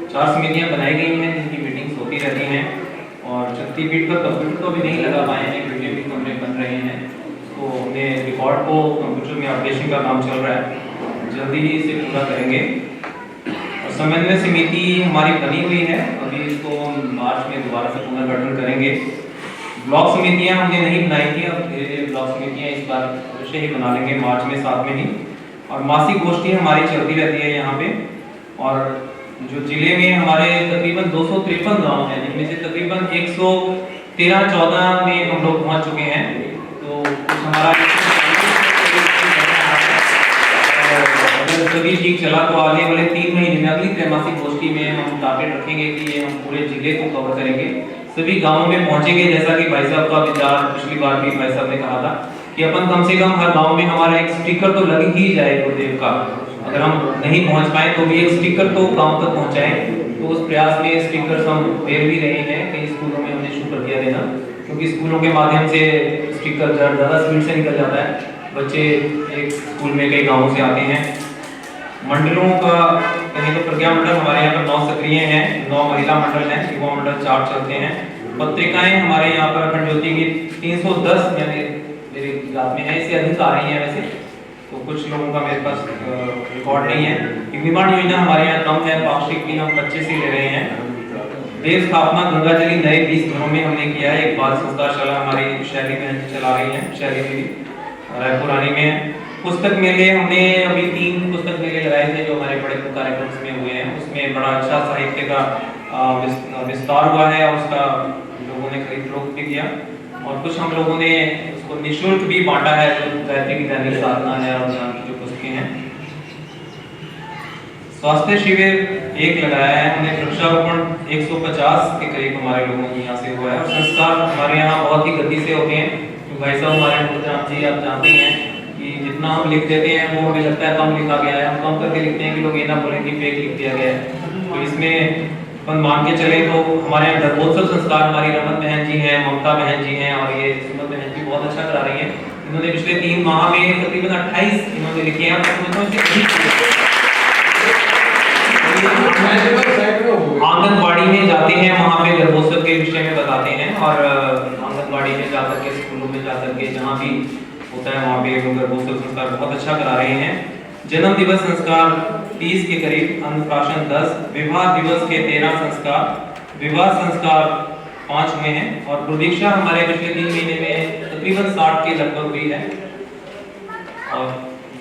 4 समितियाँ बनाई गई हैं जिनकी मीटिंग्स होती रहती हैं और शक्तिपीठ का कंप्यूटर तो अभी नहीं लगा पाए हैं, वीडियो भी कमरे बन रहे हैं, तो हमने रिकॉर्ड को कंप्यूटर में अपडेशन का काम चल रहा है, जल्दी ही इसे पूरा करेंगे। समन्वय समिति हमारी बनी हुई है, अभी इसको मार्च में दोबारा से पुनर्गठन करेंगे। ब्लॉक समितियां हमने नहीं बनाई थी, अब धीरे धीरे ब्लॉक समितियां इस बार अवश्य ही बना लेंगे मार्च में 7 में ही। और मासिक गोष्ठी हमारी चलती रहती है यहाँ पे। और जो जिले में हमारे तकरीबन 253 गाँव हैं, जिनमें से तकरीबन 113-14 में हम लोग पहुँच चुके हैं। तो कुछ हमारा सभी ठीक चला तो आने वाले 3 महीने में अगली त्रैमासिक गोष्ठी में हम टारगेट रखेंगे कि ये हम पूरे जिले को कवर करेंगे, सभी गांवों में पहुंचेंगे। जैसा कि भाई साहब का विचार पिछली बार भी भाई साहब ने कहा था कि अपन कम से कम हर गांव में हमारा एक स्टिकर तो लग ही जाए गुरुदेव का, अगर हम नहीं पहुंच पाए तो भी एक स्टिकर तो गाँव तक पहुँचाएं। तो उस प्रयास में स्टिकर हम दे भी रहे हैं, कई स्कूलों में हमने शुरू कर दिया देना, क्योंकि स्कूलों के माध्यम से स्टिकर ज़्यादा स्पीड से निकल जाता है। बच्चे एक स्कूल में कई गाँवों से आते हैं। मंडलों का कहीं तो प्रज्ञा मंडल हमारे यहाँ पर 9 सक्रिय हैं, 9 महिला मंडल हैं, युवा मंडल 4 चलते हैं। पत्रिकाएं हमारे यहाँ पर अखंड ज्योति की 310 मेरे याद में है, इससे अधिक आ रही हैं वैसे, तो कुछ लोगों का मेरे पास रिकॉर्ड नहीं है। निर्माण योजना हमारे यहाँ कम है, पाक्षिक भी हम 25 ही ले रहे हैं। देव स्थापना गंगाजली नए 20 घरों में हमने किया है। एक बाल संस्कारशाला हमारी शैली में चला रही है, शैली में रायपुर रानी में। पुस्तक मेले हमने अभी 3 पुस्तक मेले लगाए थे जो हमारे बड़े कार्यक्रम में हुए हैं, उसमें बड़ा अच्छा साहित्य का विस्तार हुआ है और उसका लोगों ने खरीद फरोख्त भी किया। और कुछ हम लोगों ने उसको निःशुल्क भी बांटा है, जो गायत्री की दैनिक साधना है और ज्ञान की जो पुस्तकें हैं। स्वास्थ्य शिविर 1 लगाया है हमने। वृक्षारोपण 150 के करीब हमारे लोगों के यहाँ से हुआ है। और संस्कार हमारे यहाँ बहुत ही गति से होते हैं। तो भाई साहब हमारे मुद्राम जी आप जानते हैं कि जितना हम लिख देते हैं वो हमें लगता है कम लिखा गया है, हम कम करके लिखते हैं कि लोग ये ना बोलें कि फेक लिख दिया गया है। तो इसमें अपन मान के चले तो हमारे यहाँ गर्भोत्सव संस्कार हमारी रमन बहन जी हैं, ममता बहन जी हैं और ये सुमन बहन जी बहुत अच्छा करा रही हैं। इन्होंने पिछले 3 माह में तकरीबन 28 इन्होंने लिखे हैं। आंगनबाड़ी में जाते हैं, वहाँ पे गर्भोत्सव के विषय में बताते हैं और आंगनबाड़ी में जाकर के स्कूलों में जाकर के जहाँ भी होता है वहाँ पे गर्भोत्सव संस्कार बहुत अच्छा करा रहे हैं। जन्म दिवस संस्कार 30 के करीब, अन्नप्राशन 10, विवाह दिवस के 13 संस्कार, विवाह संस्कार 5 हुए हैं और प्रदीक्षा हमारे पिछले 3 महीने में तकरीबन 60 के लगभग हुई है। और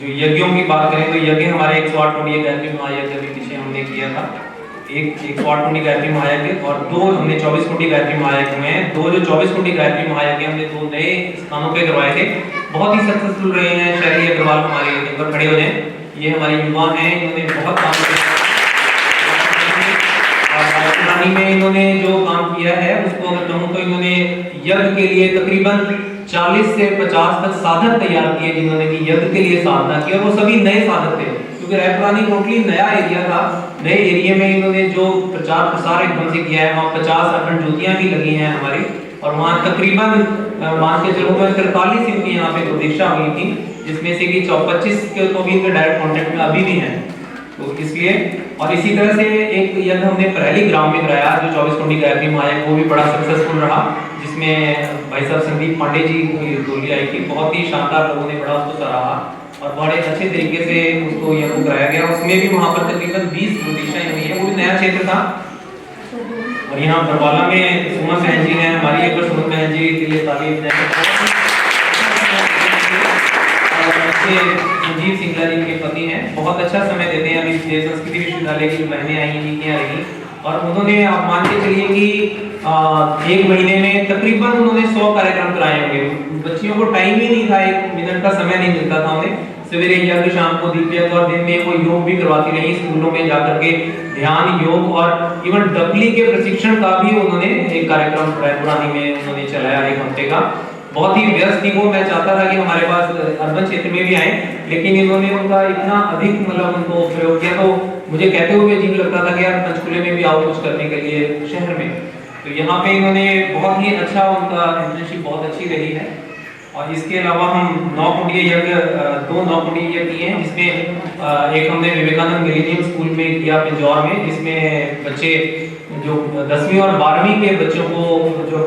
जो यज्ञों की बात करें तो यज्ञ हमारे 108 कोटि गायत्री महायज्ञ अभी पीछे हमने किया था, 108 कोटि गायत्री महायज्ञ और 2 हमने 24 कोटि गायत्री महायज्ञ हुए हैं। 2 जो 24 कोटि गायत्री महायज्ञ हमने 2 नए स्थानों पे करवाए थे, बहुत ही सक्सेसफुल रहे हैं। शैली अग्रवाल हमारे एक बार खड़े हो जाएं, ये हमारे युवा हैं, इन्होंने बहुत काम किया और में इन्होंने जो काम किया है उसको अगर कहूँ तो इन्होंने यज्ञ के लिए तकरीबन 40 से 50 तक साधक तैयार किए, जिन्होंने कि यज्ञ के लिए साधना की और वो सभी नए साधक थे, क्योंकि रायपुरानी टोटली नया एरिया था। नए एरिया में इन्होंने जो प्रचार प्रसार एकदम से किया है, वहाँ 50 अखंड ज्योतियाँ भी लगी हैं हमारी और वहाँ तकरीबन मान के चलो 43 इनकी यहाँ पे प्रतीक्षा हुई थी, जिसमें से कि 25 के तो भी इनके डायरेक्ट कॉन्टेक्ट में अभी भी हैं। तो इसलिए, और इसी तरह से एक यज्ञ हमने परेली ग्राम में कराया जो 24 कुंडी गायत्री माँ है, वो भी बड़ा सक्सेसफुल रहा, जिसमें भाई साहब संदीप पांडे जी की टोली आई थी। बहुत ही शानदार, लोगों ने बड़ा उसको सराहा और बड़े अच्छे तरीके से उसको यज्ञ कराया गया। उसमें भी वहाँ पर तकरीबन 20 प्रतिष्ठाएं हुई है, वो भी नया क्षेत्र था। और यहाँ बरवाला में सुमन बहन जी हैं हमारी, एक बार सुमन बहन जी के लिए तारीफ है। संजीव सिंगला जी के पति हैं, बहुत अच्छा समय देते हैं। अभी संस्कृति विश्वविद्यालय की बहनें आई हैं, यहाँ रही, और उन्होंने आप मान के चलिए कि 1 महीने में तकरीबन उन्होंने 100 कार्यक्रम कराए होंगे। बच्चियों को टाइम ही नहीं था, 1 मिनट का समय नहीं मिलता था उन्हें। सवेरे यज्ञ, शाम को दीप यज्ञ, और दिन में वो योग भी करवाती रही स्कूलों में जाकर के, ध्यान, योग और इवन डबली के प्रशिक्षण का भी उन्होंने एक कार्यक्रम रायपुरानी में उन्होंने चलाया 1 हफ्ते का। बहुत ही व्यस्त थी वो, मैं चाहता था कि हमारे पास अर्बन क्षेत्र में भी आए, लेकिन इन्होंने उनका इतना अधिक मतलब उनको प्रयोग किया, तो मुझे कहते हुए अजीब लगता था कि यार पंचकुले में भी आओ कुछ करने के लिए शहर में। तो यहाँ पे इन्होंने बहुत ही अच्छा, उनका इंटर्नशिप बहुत अच्छी रही है। और इसके अलावा हम 9 कुंडीय यज्ञ, 2 9 कुंडीय यज्ञ किए हैं, जिसमें एक हमने विवेकानंद मिलेनियम स्कूल में किया पिंजौर में, जिसमें बच्चे जो 10वीं और 12वीं के बच्चों को जो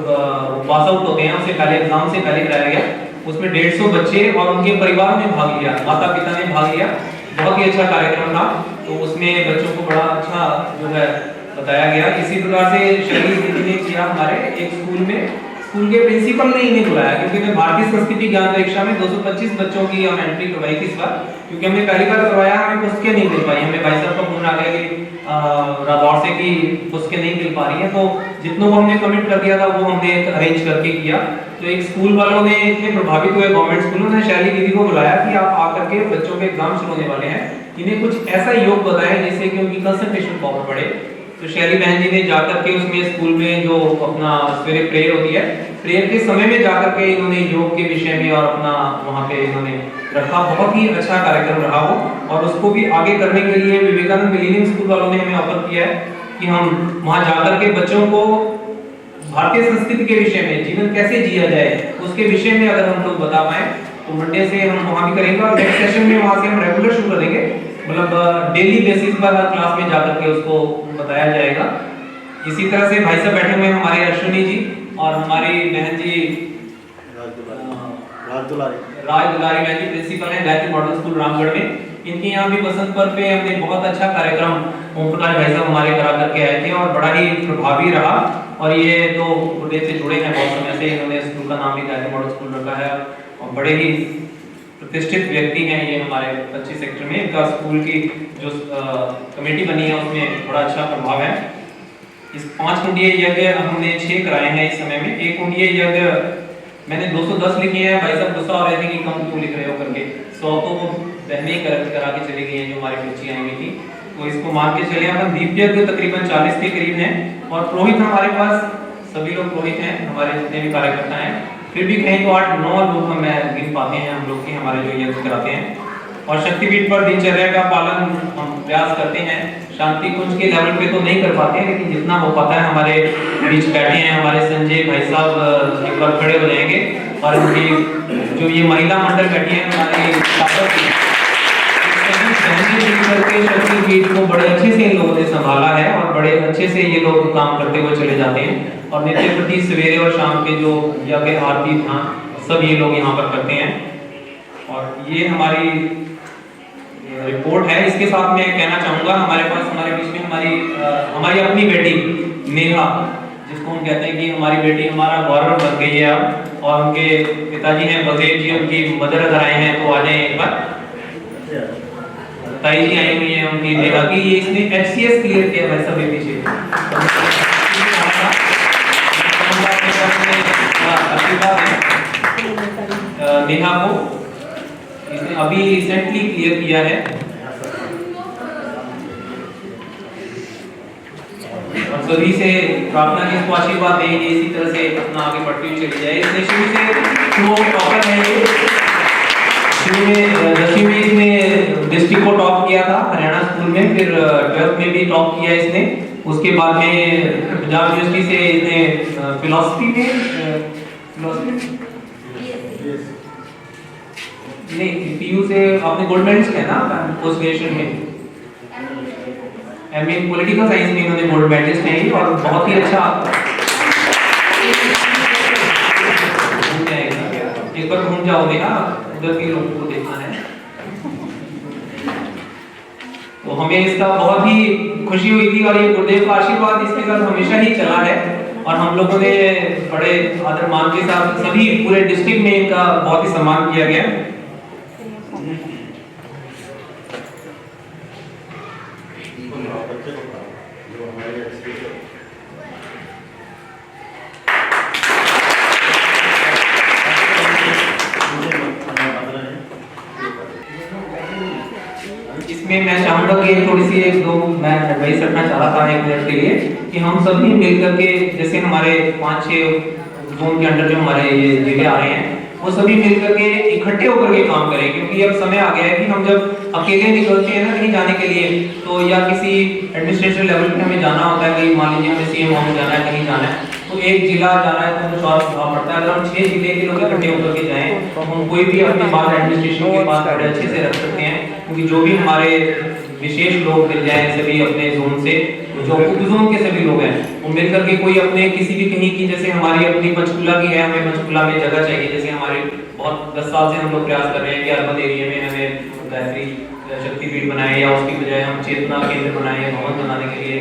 पास आउट होते हैं उससे पहले, एग्जाम से पहले कराया गया। उसमें 150 बच्चे और उनके परिवार ने भाग लिया, माता पिता ने भाग लिया। बहुत ही अच्छा कार्यक्रम था, तो उसमें बच्चों को बड़ा अच्छा जो है बताया गया। इसी प्रकार से शैली दीदी ने किया हमारे एक स्कूल में, स्कूल के प्रिंसिपल ने इन्हें बुलाया, क्योंकि मैं भारतीय संस्कृति ज्ञान परीक्षा में 225 बच्चों की हम एंट्री करवाई थी इस बार, क्योंकि हमने पहली बार करवाया, हमें पुस्तकें नहीं मिल पाई। हमें भाई साहब का फोन आ गया कि रादौर से की पुस्तकें नहीं मिल पा रही हैं, तो जितनों को हमने कमिट कर दिया था वो हमने अरेंज करके किया। तो एक स्कूल वालों ने इतने प्रभावित हुए, गवर्नमेंट स्कूलों ने शैली दीदी को बुलाया कि आप आकर के बच्चों के एग्जाम शुरू होने वाले हैं, इन्हें कुछ ऐसा योग बताएं जिससे कि उनकी कंसंट्रेशन पावर बढ़े। तो शैली बहन जी ने जाकर के उसमें स्कूल में जो अपना सवेरे प्रेयर होती है, प्रेयर के समय में जाकर के इन्होंने योग के विषय में और अपना वहाँ पे इन्होंने रखा। बहुत ही अच्छा कार्यक्रम रहा वो, और उसको भी आगे करने के लिए विवेकानंद मिलेनियम स्कूल वालों ने हमें ऑफर किया है कि हम वहाँ जाकर के बच्चों को भारतीय संस्कृति के विषय में, जीवन कैसे जिया जाए उसके विषय में अगर हम लोग बता पाए, तो मंडे से हम वहाँ भी करेंगे। और नेक्स्ट सेशन में वहाँ से हम रेगुलर शुरू करेंगे, मतलब डेली बेसिस पर हर क्लास में जाकर के उसको बताया जाएगा। इसी तरह से भाई साहब बैठे हुए हैं हमारे अश्विनी जी और हमारी बहन जी राज दुलारी बहन जी, प्रिंसिपल हैं गायत्री मॉडल स्कूल रामगढ़ में। इनके यहाँ भी बसंत पर्व पे हमने बहुत अच्छा कार्यक्रम ओम प्रकाश भाई साहब हमारे करा करके आए थे और बड़ा ही प्रभावी रहा। और ये तो उदय से जुड़े हैं बहुत समय से, इन्होंने स्कूल का नाम भी गायत्री मॉडल स्कूल रखा है और बड़े ही प्रतिष्ठित व्यक्ति हैं ये हमारे 25 सेक्टर में। इनका स्कूल की जो कमेटी बनी है उसमें बड़ा अच्छा प्रभाव है। इस 5 कुंडीय यज्ञ हमने 6 कराए हैं इस समय में। 1 कुंडीय यज्ञ मैंने 210 लिखे हैं, भाई साहब गुस्सा हो रहे थे कि कम क्यों लिख रहे हो करके। 100 तो वो बहनें करा के चली गई हैं जो हमारी बच्ची आई हुई थी, तो इसको मान के चले। अपन दीप यज्ञ तकरीबन 40 के करीब हैं और पुरोहित हमारे पास सभी लोग पुरोहित हैं, हमारे जितने भी कार्यकर्ता हैं, फिर भी कहीं तो 8-9 लोग हम गिन पाते हैं हम लोग के हमारे जो यज्ञ कराते हैं। और शक्तिपीठ पर दिनचर्या का पालन हम प्रयास करते हैं। शांति कुंज के लेवल पे तो नहीं कर पाते हैं, लेकिन जितना हो पाता है हमारे बीच बैठे हैं हमारे संजय भाई साहब एक बार खड़े हो जाएंगे और उनकी जो ये महिला मंडल बैठी है हमारे शक्तिपीठ को बड़े अच्छे से इन लोगों ने संभाला है और बड़े अच्छे से ये लोग काम करते हुए चले जाते हैं। और नित्य प्रति सवेरे और शाम के जो यज्ञ आरती ध्यान सब ये लोग यहाँ पर करते हैं। और ये हमारी रिपोर्ट है। इसके साथ मैं कहना चाहूँगा हमारे पास हमारे बीच में हमारी अपनी बेटी नेहा, जिसको हम कहते हैं कि हमारी बेटी हमारा गौरव बन गई है अब। और उनके पिताजी हैं बलदेव जी, उनकी मदर अगर आए हैं तो आ जाएं एक बार। ताई जी आई हुई है उनकी नेहा की, ये इसने HCS क्लियर किया है सब पीछे नेहा को इसने अभी रिसेंटली क्लियर किया है। और सभी से प्रार्थना की इसको आशीर्वाद देंगे, इसी तरह से अपना आगे बढ़ती हुई चली जाए। इसने शुरू से वो टॉपर है, ये शुरू में 10वीं में इसने डिस्ट्रिक्ट को टॉप किया था हरियाणा स्कूल में, फिर 12th में भी टॉप किया इसने। उसके बाद में पंजाब यूनिवर्सिटी से इसने फिलॉसफी में नहीं PU से आपने गोल्ड मेडलिस्ट है ना पोस्ट ग्रेजुएशन में, एमए इन पॉलिटिकल साइंस में इन्होंने गोल्ड मेडलिस्ट हैं और बहुत ही अच्छा एक बार घूम जाओगे ना, उधर के लोगों को देखना है। तो हमें इसका बहुत ही खुशी हुई थी और ये गुरुदेव का आशीर्वाद इसके साथ हमेशा ही चला है और हम लोगों ने बड़े आदर मान के साथ सभी पूरे डिस्ट्रिक्ट में इनका बहुत ही सम्मान किया गया। इसमें मैं चाहूंगा कि थोड़ी सी एक दो मैं एडवाइस रखना चाह रहा था एक मिनट के लिए कि हम सभी मिलकर के, जैसे हमारे 5-6 जोन के अंडर जो हमारे ये जिले आ रहे हैं, वो सभी मिलकर के इकट्ठे होकर के काम करें, क्योंकि अब समय आ गया है कि हम जब अकेले निकलते हैं ना कहीं जाने के लिए, तो या किसी एडमिनिस्ट्रेटिव लेवल पे हमें जाना होता है, कहीं मान लीजिए हमें सीएम ऑफिस जाना है, कहीं जाना है, तो एक जिला जाना है तो हमें और प्रभाव पड़ता है। अगर हम 6 जिले के लोग इकट्ठे होकर के जाएं तो हम कोई भी अपनी बात एडमिनिस्ट्रेशन के पास बड़े अच्छे से रख सकते हैं, क्योंकि जो भी हमारे विशेष लोग मिल जाएं सभी अपने जोन से, जो उप जोन के सभी लोग हैं वो मिलकर के कोई अपने किसी भी कहीं की, जैसे हमारी अपनी पंचकुला की है, हमें पंचकुला में जगह चाहिए, जैसे हमारे बहुत 10 साल से हम लोग प्रयास कर रहे हैं कि अर्बन एरिया में हमें गायत्री शक्तिपीठ बनाए या उसकी बजाय हम चेतना केंद्र बनाए या भवन बनाने के लिए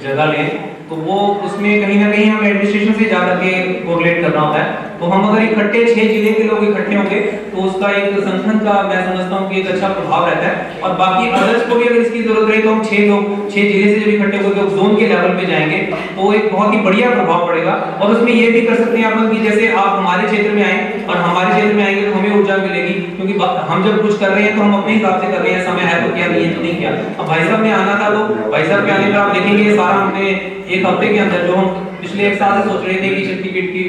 जगह लें, तो वो उसमें कहीं ना कहीं हमें एडमिनिस्ट्रेशन से जाकर के कोऑर्डिनेट करना होता है। तो हम अगर इकट्ठे 6 जिले के लोग इकट्ठे होंगे तो उसका एक संगठन का मैं समझता हूँ कि एक अच्छा प्रभाव रहता है, और बाकी अदर्स को भी अगर इसकी जरूरत रहे तो हम 6 लोग 6 जिले से जब इकट्ठे होकर जोन के लेवल पे जाएंगे तो एक बहुत ही बढ़िया प्रभाव पड़ेगा। और उसमें ये भी कर सकते हैं अपन कि जैसे आप हमारे क्षेत्र में आए और हमारे क्षेत्र में आएंगे तो हमें ऊर्जा मिलेगी, क्योंकि हम जब कुछ कर रहे हैं तो हम अपने हिसाब से कर रहे हैं, समय है तो क्या, नहीं है तो नहीं किया। अब भाई साहब ने आना था तो भाई साहब के आने पर आप देखेंगे ये सारा हमने एक हफ्ते के अंदर, जो हम पिछले 1 साल से सोच रहे थे कि शक्तिपीठ की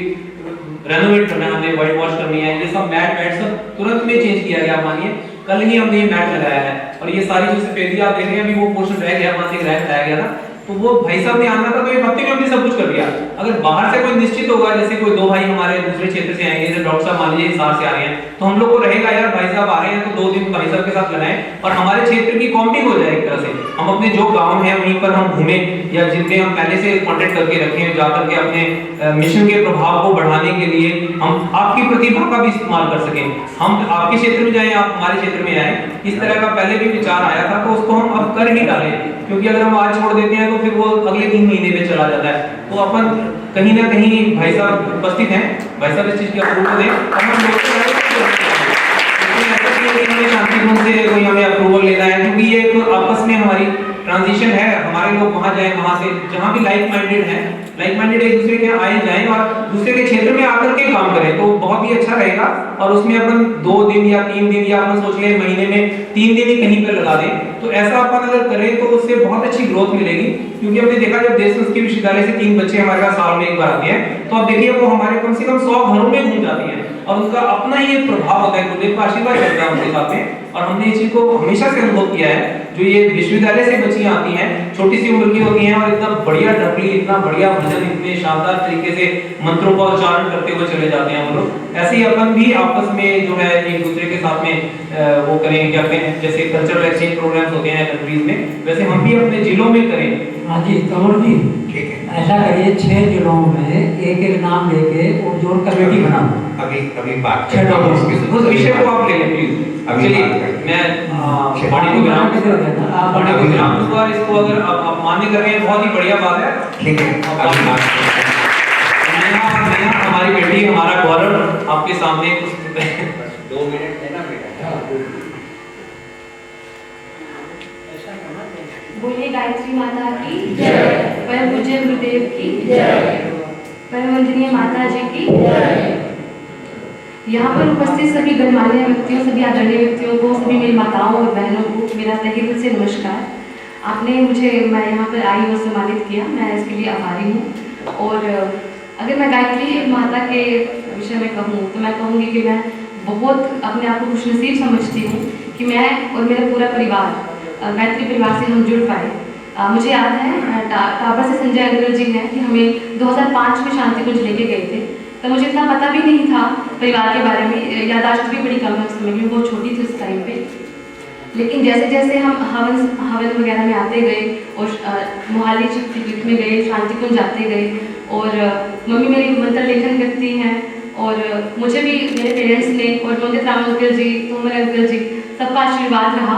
रेनोवेट करना है, हमने व्हाइट वॉश करनी है, ये सब मैट सब तुरंत में चेंज किया गया। मानिए कल ही हमने ये मैट लगाया है और ये सारी जो सफेदी आप देख रहे हैं अभी वो पोर्शन रह गया, वहां से रैक हटाया गया था, तो वो भाई साहब ने आना था तो एक हफ्ते में हमने सब कुछ कर दिया। अगर बाहर से कोई निश्चित होगा, जैसे कोई 2 भाई हमारे दूसरे क्षेत्र से आएंगे, जैसे डॉक्टर साहब मान लीजिए हिसार से आ रहे हैं, तो हम लोग को रहेगा यार भाई साहब आ रहे हैं तो 2 दिन भाई साहब के साथ लगाएं और हमारे क्षेत्र की कॉम्बिंग हो जाए एक तरह से। हम अपने जो गांव है वहीं पर हम घूमें या जिनमें हम पहले से कांटेक्ट करके रखें, जाकर के अपने मिशन के प्रभाव को बढ़ाने के लिए हम आपकी प्रतिभा का भी इस्तेमाल कर सकें। हम आपके क्षेत्र में जाएं, आप हमारे क्षेत्र में आए, इस तरह का पहले भी विचार आया था, तो उसको हम अब कर ही डालें, क्योंकि अगर हम आज छोड़ देते हैं तो फिर वो अगले 3 महीने में चला जाता है। तो अपन कहीं ना कहीं भाई साहब उपस्थित हैं, भाई साहब इस चीज की अप्रूवल दें, शांतिपूर्ण से कोई हमें अप्रूवल लेना है, क्योंकि ये एक आपस में हमारी ट्रांजिशन है, हमारे लोग वहां जाए, वहां से जहां भी लाइक माइंडेड है, लाइक माइंडेड एक दूसरे के आए जाएं और दूसरे के क्षेत्र में आकर के काम करें, तो बहुत ही अच्छा रहेगा। और उसमें अपन 2 दिन या 3 दिन या अपन सोच ले महीने में 3 दिन ही कहीं पर लगा दें, तो ऐसा अपन अगर करें तो उससे बहुत अच्छी ग्रोथ मिलेगी। क्योंकि हमने देखा जब देश संस्कृत विश्वविद्यालय से 3 बच्चे हमारे पास साल में एक बार आते हैं, तो आप देखिए वो हमारे कम से कम 100 घरों में घूम जाती हैं और उनका अपना ही एक प्रभाव होता है, गुरुदेव का आशीर्वाद रहता है उनके साथ में। और हमने इस चीज को हमेशा से अनुभव किया है, जो ये विश्वविद्यालय से बच्चियां आती हैं, छोटी सी उम्र की होती हैं और इतना बढ़िया ढपली, इतना बढ़िया भजन, इतने शानदार तरीके से मंत्रों का उच्चारण करते हुए चले जाते हैं वो लोग। ऐसे ही अपन भी आपस में जो है एक दूसरे के साथ में वो करें, क्या करें, जैसे कल्चरल एक्सचेंज प्रोग्राम्स होते हैं कंट्रीज में, वैसे हम भी अपने जिलों में करें। हाँ जी तंवर जी, ठीक है, ऐसा करिए 6 जिलों में एक नाम लेके और जोड़ कमेटी बनाओ। अभी बात छह करते हैं लोग। इसके उस विषय को आप ले लें प्लीज। अभी चलिए बात करते मैं वाणी को विराम दूंगा, और इसको अगर आप मान्य कर रहे हैं बहुत ही बढ़िया बात है। ठीक है, अभी बात करते हैं। नेहा हमारी बेटी, हमारा गौरव आपके सामने कुछ 2 मिनट देना बेटा। बोलिए गायत्री माता की जय, परम पूज्य गुरुदेव की जय, परम वंदनीय माता जी की जय। यहाँ पर उपस्थित सभी गणमान्य व्यक्तियों, सभी आदरणीय व्यक्तियों को, सभी मेरी माताओं और बहनों को मेरा तहे दिल से नमस्कार। आपने मुझे, मैं यहाँ पर आई और सम्मानित किया, मैं इसके लिए आभारी हूँ। और अगर मैं गायत्री माता के विषय में कहूँ तो मैं कहूँगी कि मैं बहुत अपने आप को खुशनसीब समझती हूँ कि मैं और मेरा पूरा परिवार गायत्री परिवार से हम जुड़ पाए। मुझे याद है टाबर से संजय अग्रवाल जी ने कि हमें 2005 में शांति कुंज लेके गए थे, तो मुझे इतना पता भी नहीं था परिवार के बारे में, यादाश्त भी बड़ी कम है उस समय, मैं बहुत छोटी थी उस टाइम पे। लेकिन जैसे जैसे हम हवन वगैरह में आते गए और मोहाली शक्तिपीठ में गए, शांति कुंज जाते गए, और मम्मी मेरी मंत्र लेखन करती हैं, और मुझे भी मेरे पेरेंट्स ने और मंदिर राम अंकल जी, तोमर अंकल जी, सबका आशीर्वाद रहा,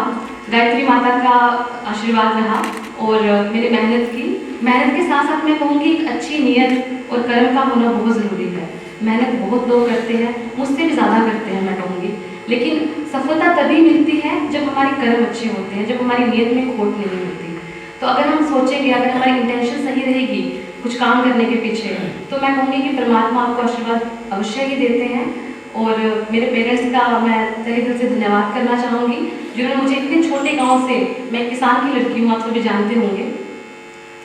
गायत्री माता का आशीर्वाद रहा, और मेरी मेहनत के साथ साथ मैं कहूँगी एक अच्छी नीयत और कर्म का होना बहुत ज़रूरी है। मेहनत बहुत लोग करते हैं, मुझसे भी ज़्यादा करते हैं मैं कहूँगी, लेकिन सफलता तभी मिलती है जब हमारे कर्म अच्छे होते हैं, जब हमारी नीयत में खोट नहीं मिलती। तो अगर हम सोचेंगे, अगर हमारी इंटेंशन सही रहेगी कुछ काम करने के पीछे, तो मैं कहूँगी कि परमात्मा आपको आशीर्वाद अवश्य ही देते हैं। और मेरे पेरेंट्स का मैं तहे दिल से धन्यवाद करना चाहूँगी, जिन्होंने मुझे इतने छोटे गाँव से, मैं किसान की लड़की हूँ, आप सभी जानते होंगे,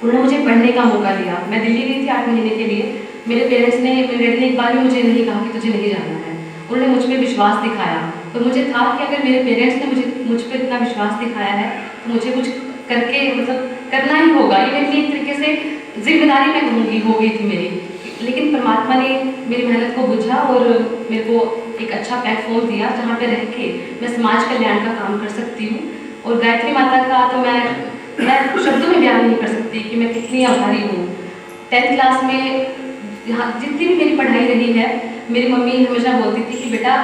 उन्होंने मुझे पढ़ने का मौका दिया। मैं दिल्ली गई थी 8 महीने के लिए। मेरे पेरेंट्स ने, मेरे डैडी ने एक बार भी मुझे नहीं कहा कि तुझे नहीं जाना है। उन्होंने मुझ पर विश्वास दिखाया, तो मुझे था कि अगर मेरे पेरेंट्स ने मुझ पर इतना विश्वास दिखाया है तो मुझे कुछ करके मतलब करना ही होगा। ये मेरे लिए एक तरीके से जिम्मेदारी मैं कहूँगी हो गई थी मेरी, लेकिन परमात्मा ने मेरी मेहनत को बुझा और मेरे को एक अच्छा प्लेटफॉर्म दिया जहाँ पे रह के मैं समाज कल्याण का काम कर सकती हूँ। और गायत्री माता का तो मैं शब्दों में बयान नहीं कर सकती कि मैं कितनी आभारी हूँ। 10th क्लास में यहाँ जितनी भी मेरी पढ़ाई रही है, मेरी मम्मी हमेशा बोलती थी कि बेटा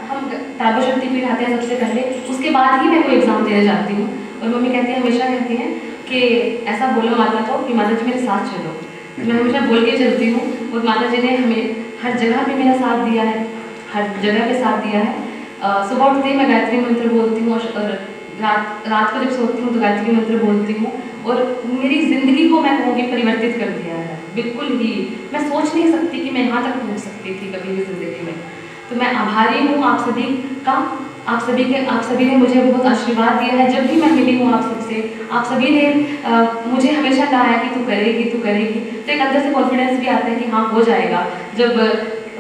हम ताबा शक्तिपीठ आते हैं सबसे पहले, उसके बाद ही मैं कोई एग्ज़ाम देने जाती हूँ। और मम्मी हमेशा कहती हैं कि ऐसा बोलो माता को कि माता जी मेरे साथ चलो। मैं हमेशा बोल के चलती हूँ, और माता जी ने हमें हर जगह पे मेरा साथ दिया है, हर जगह पे साथ दिया है। सुबह उठते ही मैं गायत्री मंत्र बोलती हूँ, और रात को जब सोती हूँ तो गायत्री मंत्र बोलती हूँ, और मेरी ज़िंदगी को मैं कहूँगी परिवर्तित कर दिया है बिल्कुल ही। मैं सोच नहीं सकती कि मैं यहाँ तक पहुँच सकती थी कभी भी ज़िंदगी में। तो मैं आभारी हूँ आप सभी का, आप सभी ने मुझे बहुत आशीर्वाद दिया है। जब भी मैं मिली हूँ आप सबसे, आप सभी ने मुझे हमेशा कहा है कि तू करेगी, तो एक अंदर से कॉन्फिडेंस भी आता है कि हाँ हो जाएगा। जब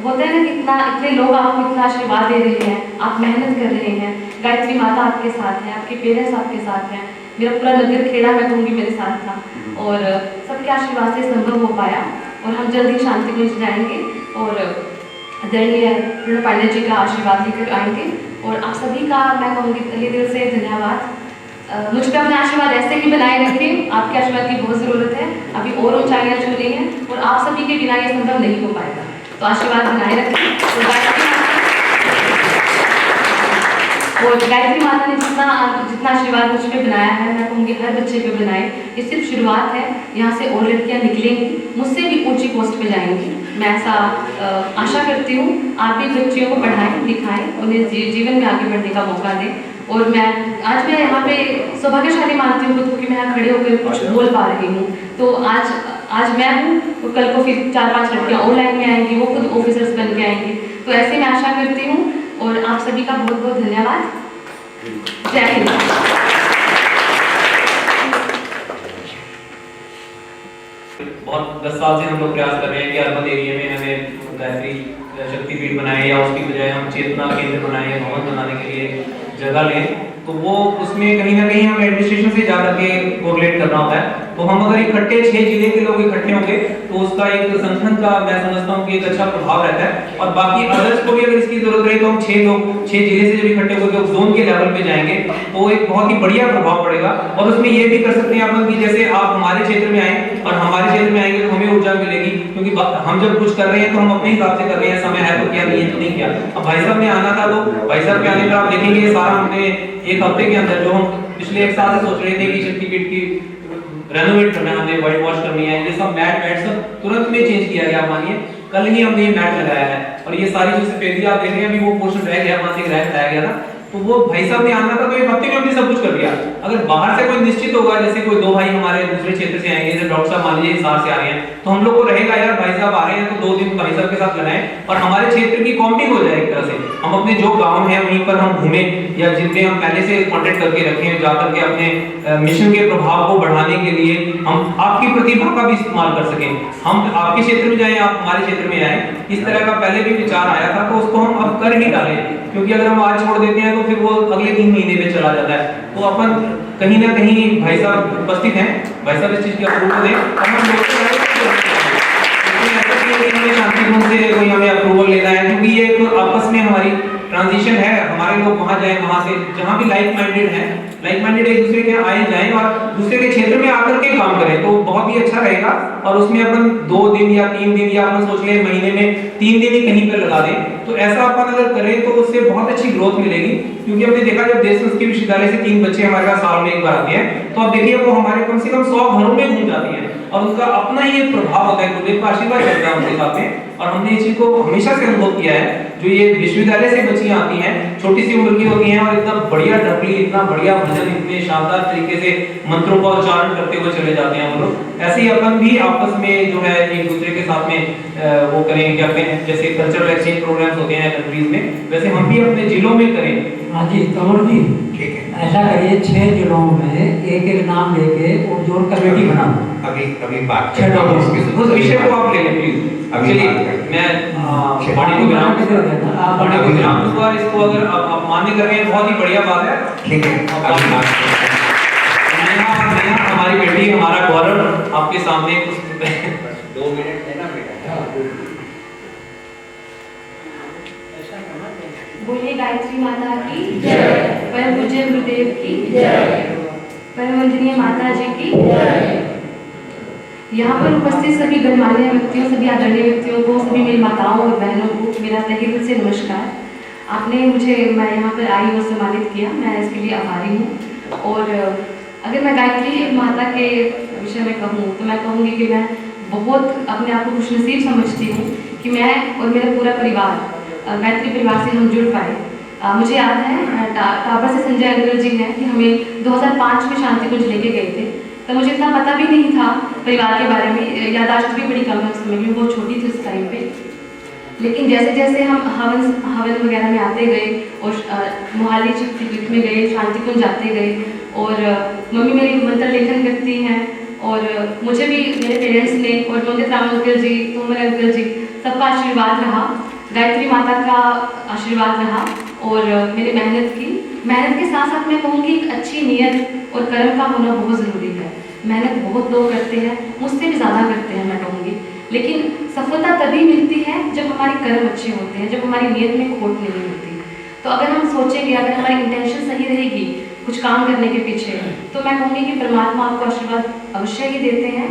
होता है ना कि इतने लोग आपको इतना आशीर्वाद दे रहे हैं, आप मेहनत कर रहे हैं, गायत्री माता आपके साथ है, आपके पेरेंट्स आपके साथ हैं, मेरा पूरा नगर खेड़ा मैं कहूँगी मेरे साथ था, और सबके आशीर्वाद से संभव हो पाया। और हम जल्द ही शांति कुंज जाएंगे और आदरणीय प्रणव पांडे जी का आशीर्वाद लेकर आएंगे। और आप सभी का मैं कहूँगी तहे दिल से धन्यवाद। मुझ पर अपना आशीर्वाद ऐसे ही बनाए रखें, आपके आशीर्वाद की बहुत ज़रूरत है। अभी और ऊंचाइयाँ छू रही हैं, और आप सभी के बिना ये संभव नहीं हो पाएगा, तो आशीर्वाद बनाए रखें। और गायत्री माता ने जितना आशीर्वाद मुझ पर बनाया है, मैं कहूँगी हर बच्चे पे बनाए। ये सिर्फ शुरुआत है, यहाँ से और लड़कियाँ निकलेंगी, मुझसे भी ऊंची पोस्ट पे जाएंगी, मैं ऐसा आशा करती हूँ। आप भी बच्चियों को पढ़ाएं, लिखाएं, उन्हें जीवन में आगे बढ़ने का मौका दें। और मैं यहाँ पे सौभाग्यशाली मानती हूँ खुद को कि मैं यहाँ खड़े होकर कुछ बोल पा रही हूँ। तो आज मैं हूँ, तो कल को फिर 4-5 लड़कियाँ और लाइन में आएंगी, वो खुद ऑफिसर्स बन के आएंगी। तो ऐसे मैं आशा करती हूँ, और आप सभी का बहुत बहुत धन्यवाद। जय हिंद। बहुत 10 साल से हम लोग प्रयास कर रहे हैं कि अर्बन एरिया में हमें गायत्री शक्तिपीठ बनाए, या उसकी बजाय हम चेतना केंद्र बनाए, भवन बनाने के लिए जगह लें। तो वो उसमें कहीं ना कहीं हमें एडमिनिस्ट्रेशन से जाकर के कोऑर्डिनेट करना होता है। तो हम अगर इकट्ठे 6 जिले के लोग इकट्ठे होंगे तो उसका एक संगठन का मैं समझता हूँ कि एक अच्छा प्रभाव रहता है। और बाकी अदर्स को भी अगर इसकी जरूरत रहे तो हम 6 जिले से जब इकट्ठे होकर जोन के लेवल पे जाएंगे तो एक बहुत ही बढ़िया प्रभाव पड़ेगा। और उसमें ये भी कर सकते हैं अपन कि जैसे आप हमारे क्षेत्र में आए और हमारे क्षेत्र में आएंगे तो हमें ऊर्जा मिलेगी, क्योंकि हम जब कुछ कर रहे हैं तो हम अपने हिसाब से कर रहे हैं, समय है तो क्या, नहीं है तो नहीं किया। अब भाई साहब ने आना था, तो भाई साहब के आने पर आप देखेंगे सारा हमने एक हफ्ते के अंदर, जो हम पिछले 1 साल से सोच रहे थे कि शक्तिपीठ की रेनोवेट करना है, हमने व्हाइट वॉश करनी है, ये सब मैट सब तुरंत में चेंज किया गया। मानिए कल ही हमने ये मैट लगाया है, और ये सारी जो सफेदी आप देख रहे हैं अभी वो पोर्शन रह गया, वहां से रह लगाया गया था। तो वो भाई साहब ने आना था, तो 1 हफ्ते में हमने सब कुछ कर दिया। अगर बाहर से कोई निश्चित होगा, जैसे कोई 2 भाई हमारे दूसरे क्षेत्र से आएंगे, जैसे डॉक्टर साहब मान लीजिए हिसार से आ रहे हैं, तो हम लोग को रहेगा यार भाई साहब आ रहे हैं तो 2 दिन भाई साहब के साथ लगाएं, और हमारे क्षेत्र की कॉम्पिंग हो जाए एक तरह से। हम अपने जो गांव है वहीं पर हम घूमें, या जिनमें हम पहले से कांटेक्ट करके रखें, जाकर के अपने मिशन के प्रभाव को बढ़ाने के लिए हम आपकी प्रतिभा का भी इस्तेमाल कर सकें। हम आपके क्षेत्र में जाएं, आप हमारे क्षेत्र में आए, इस तरह का पहले भी विचार आया था, तो उसको हम अब कर ही डालें। क्योंकि अगर हम आज छोड़ देते हैं तो फिर वो अगले 3 महीने में चला जाता है। तो अपन कहीं ना कहीं भाई साहब उपस्थित हैं, भाई साहब इस चीज की अप्रूवल दें, और हम लोग शांतिपूर्ण से कोई हमें अप्रूवल लेना है, क्योंकि ये आपस में हमारी ट्रांजिशन है, हमारा सारे लोग वहाँ जाएं, वहाँ से जहाँ भी लाइक माइंडेड हैं, लाइक माइंडेड एक दूसरे के आए जाएं और दूसरे के क्षेत्र में आकर के काम करें, तो बहुत ही अच्छा रहेगा। और उसमें अपन 2 दिन या 3 दिन या अपन सोच लें महीने में 3 दिन ही कहीं पर लगा दें, तो ऐसा अपन अगर करें तो उससे बहुत अच्छी ग्रोथ मिलेगी। क्योंकि हमने देखा जब देश संस्कृत विश्वविद्यालय से 3 बच्चे हमारे पास साल में एक बार आते हैं, तो आप देखिए वो हमारे कम से कम 100 घरों में घूम जाती हैं और उनका अपना ही एक प्रभाव होता है, गुरुदेव का आशीर्वाद चलता है उनके साथ में। और हमने इस चीज को हमेशा से अनुभव किया है, जो ये विश्वविद्यालय से बच्चियां आती हैं, छोटी सी उम्र की होती हैं और इतना बढ़िया ढपली, इतना बढ़िया भजन, इतने शानदार तरीके से मंत्रों का उच्चारण करते हुए चले जाते हैं वो लोग। ऐसे ही अपन भी आपस में जो है एक दूसरे के साथ में वो करें, क्या कहते हैं, जैसे कल्चरल एक्सचेंज प्रोग्राम्स होते हैं कंट्रीज में, वैसे हम भी अपने जिलों में करें। हाँ जी कंवर जी, ठीक है, ऐसा करिए 6 जिलों में एक एक नाम लेके और जोड़ कमेटी बना दो। अभी बात छह करते हैं लोग। इसके उस विषय को आप ले लें प्लीज। अभी चलिए बात करते हैं। मैं वाणी को विराम दूंगा। इसको अगर आप मान्य कर रहे हैं बहुत ही बढ़िया बात है। ठीक है, अभी बात करते हैं। नेहा हमारी बेटी, हमारा गौरव आपके सामने कुछ 2 मिनट देना बेटा। बोलिए गायत्री माता की जय, परम पूज्य गुरुदेव की जय, परम वंदनीय माता जी की जय। यहाँ पर उपस्थित सभी गणमान्य व्यक्तियों, सभी आदरणीय व्यक्तियों को, सभी मेरी माताओं और बहनों को मेरा तहे दिल से नमस्कार। आपने मैं यहाँ पर आई और सम्मानित किया, मैं इसके लिए आभारी हूँ। और अगर मैं गायत्री माता के विषय में कहूँ तो मैं कहूँगी कि मैं बहुत अपने आप को खुशनसीब समझती हूँ कि मैं और मेरा पूरा परिवार गायत्री परिवार से हम जुड़ पाए। मुझे याद है टावर से संजय अग्रवाल जी हैं कि हमें 2005 में शांति कुंज लेके गए थे, तो मुझे इतना पता भी नहीं था परिवार के बारे में, याददाश्त भी बड़ी कम है उस समय में, बहुत छोटी थी उस टाइम पे। लेकिन जैसे जैसे हम हवन वगैरह में आते गए और मोहाली चित्त में गए, शांति कुंज जाते गए, और मम्मी मेरी मंत्र लेखन करती हैं और मुझे भी मेरे पेरेंट्स ने और नोदित राम अंकल जी, तोमर अंकल जी, सबका आशीर्वाद रहा, गायत्री माता का आशीर्वाद रहा और मेरी मेहनत के साथ साथ मैं कहूँगी एक अच्छी नीयत और कर्म का होना बहुत ज़रूरी है। मेहनत बहुत लोग करते हैं, मुझसे भी ज़्यादा करते हैं मैं कहूँगी, लेकिन सफलता तभी मिलती है जब हमारे कर्म अच्छे होते हैं, जब हमारी नीयत में खोट नहीं होती। तो अगर हम सोचेंगे, अगर हमारी इंटेंशन सही रहेगी कुछ काम करने के पीछे, तो मैं कहूँगी कि परमात्मा आपको आशीर्वाद अवश्य ही देते हैं।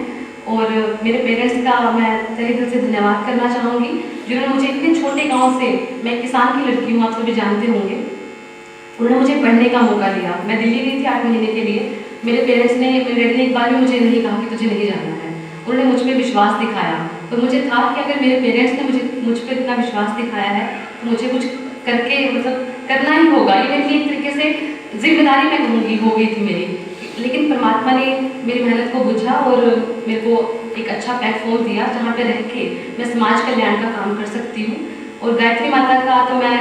और मेरे पेरेंट्स का मैं तहे दिल से धन्यवाद करना चाहूँगी, जिन्होंने मुझे इतने छोटे गांव से, मैं किसान की लड़की हूँ, आप सभी जानते होंगे, उन्होंने मुझे पढ़ने का मौका दिया। मैं दिल्ली गई थी 8 महीने के लिए। मेरे पेरेंट्स ने, मेरे डैडी ने एक बार भी मुझे नहीं कहा कि तुझे नहीं जाना है, उन्होंने मुझ पर विश्वास दिखाया। तो मुझे था कि अगर मेरे पेरेंट्स ने मुझ पर इतना विश्वास दिखाया है तो मुझे कुछ करके मतलब करना ही होगा। ये मेरे लिए एक तरीके से जिम्मेदारी मैं कहूँगी हो गई थी मेरी, लेकिन परमात्मा ने मेरी मेहनत को बुझा और मेरे को एक अच्छा प्लेटफॉर्म दिया जहाँ पे रह के मैं समाज कल्याण का काम कर सकती हूँ। और गायत्री माता का तो मैं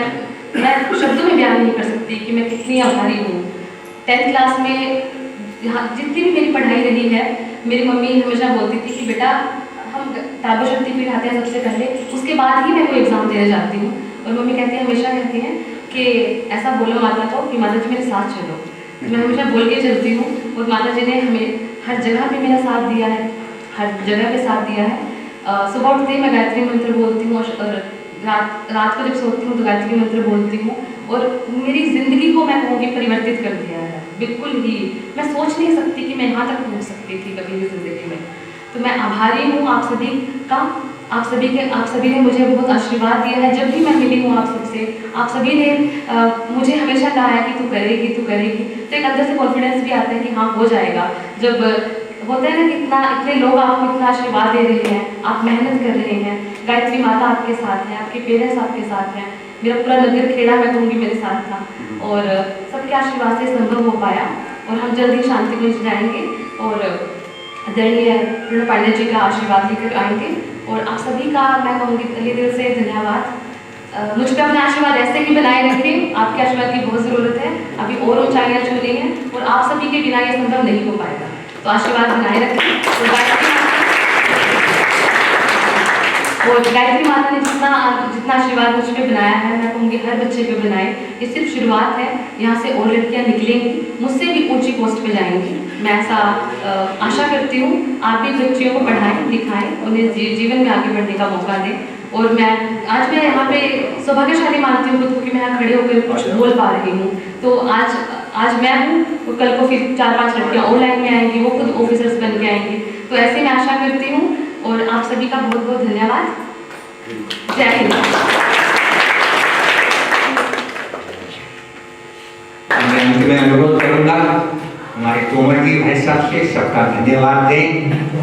शब्दों में बयान नहीं कर सकती कि मैं कितनी आभारी हूँ। 10th क्लास में यहाँ जितनी भी मेरी पढ़ाई रही है, मेरी मम्मी हमेशा बोलती थी कि बेटा हम ताबा शक्ति पीठ आते हैं सबसे पहले, उसके बाद ही मैं कोई एग्ज़ाम देने जाती हूँ। और मम्मी हमेशा कहती हैं कि ऐसा बोलो माता को कि माता जी मेरे साथ चलो। मैं हमेशा बोल के चलती हूँ और माता जी ने हमें हर जगह पे मेरा साथ दिया है, हर जगह पे साथ दिया है। सुबह उठते ही मैं गायत्री मंत्र बोलती हूँ और रात को जब सोती हूँ तो गायत्री मंत्र बोलती हूँ, और मेरी ज़िंदगी को मैं कहूँगी परिवर्तित कर दिया है बिल्कुल ही। मैं सोच नहीं सकती कि मैं यहाँ तक पहुँच सकती थी कभी भी ज़िंदगी में। तो मैं आभारी हूँ आप सभी का, आप सभी ने मुझे बहुत आशीर्वाद दिया है। जब भी मैं मिली हूँ आप सबसे, आप सभी ने मुझे हमेशा कहा है कि तू करेगी, तो एक अंदर से कॉन्फिडेंस भी आता है कि हाँ हो जाएगा। जब होता है ना कि इतने लोग आपको इतना आशीर्वाद दे रहे हैं, आप मेहनत कर रहे हैं, गायत्री माता आपके साथ है, आपके पेरेंट्स आपके साथ हैं, मेरा पूरा नगर खेड़ा मैं कहूँगी मेरे साथ था, और सबके आशीर्वाद से संभव हो पाया। और हम जल्द ही शांति कुंज जाएंगे और आदरणीय प्रणव पांडे जी का आशीर्वाद लेकर आएंगे। और आप सभी का मैं कहूँगी तहे दिल से धन्यवाद। मुझ पर अपना आशीर्वाद ऐसे ही बनाए रखें, आपके आशीर्वाद की बहुत ज़रूरत है। अभी और ऊंचाइयाँ छू रही हैं और आप सभी के बिना ये संभव नहीं हो पाएगा, तो आशीर्वाद बनाए रखें। और गायत्री माता ने जितना आशीर्वाद मुझ पर बनाया है, मैं कहूँगी हर बच्चे पे बनाए। ये सिर्फ शुरुआत है, यहाँ से और लड़कियाँ निकलेंगी, मुझसे भी ऊंची पोस्ट पे जाएंगी। मैं ऐसा आशा करती हूँ। आप भी बच्चियों को पढ़ाएं, लिखाएं, उन्हें जीवन में आगे बढ़ने का मौका दें। और आज मैं यहाँ पे सौभाग्यशाली मानती हूँ खुद को कि मैं यहाँ खड़े होकर कुछ बोल पा रही हूँ। तो आज मैं हूँ तो कल को फिर 4-5 लड़कियाँ ऑनलाइन में आएंगी, वो खुद ऑफिसर्स बन के आएंगी। तो ऐसे मैं आशा करती हूँ और आप सभी का बहुत बहुत धन्यवाद। जय हिंद। मैं अंत में अनुरोध करूंगा हमारे तोमर जी भाई साहब से सबका धन्यवाद दें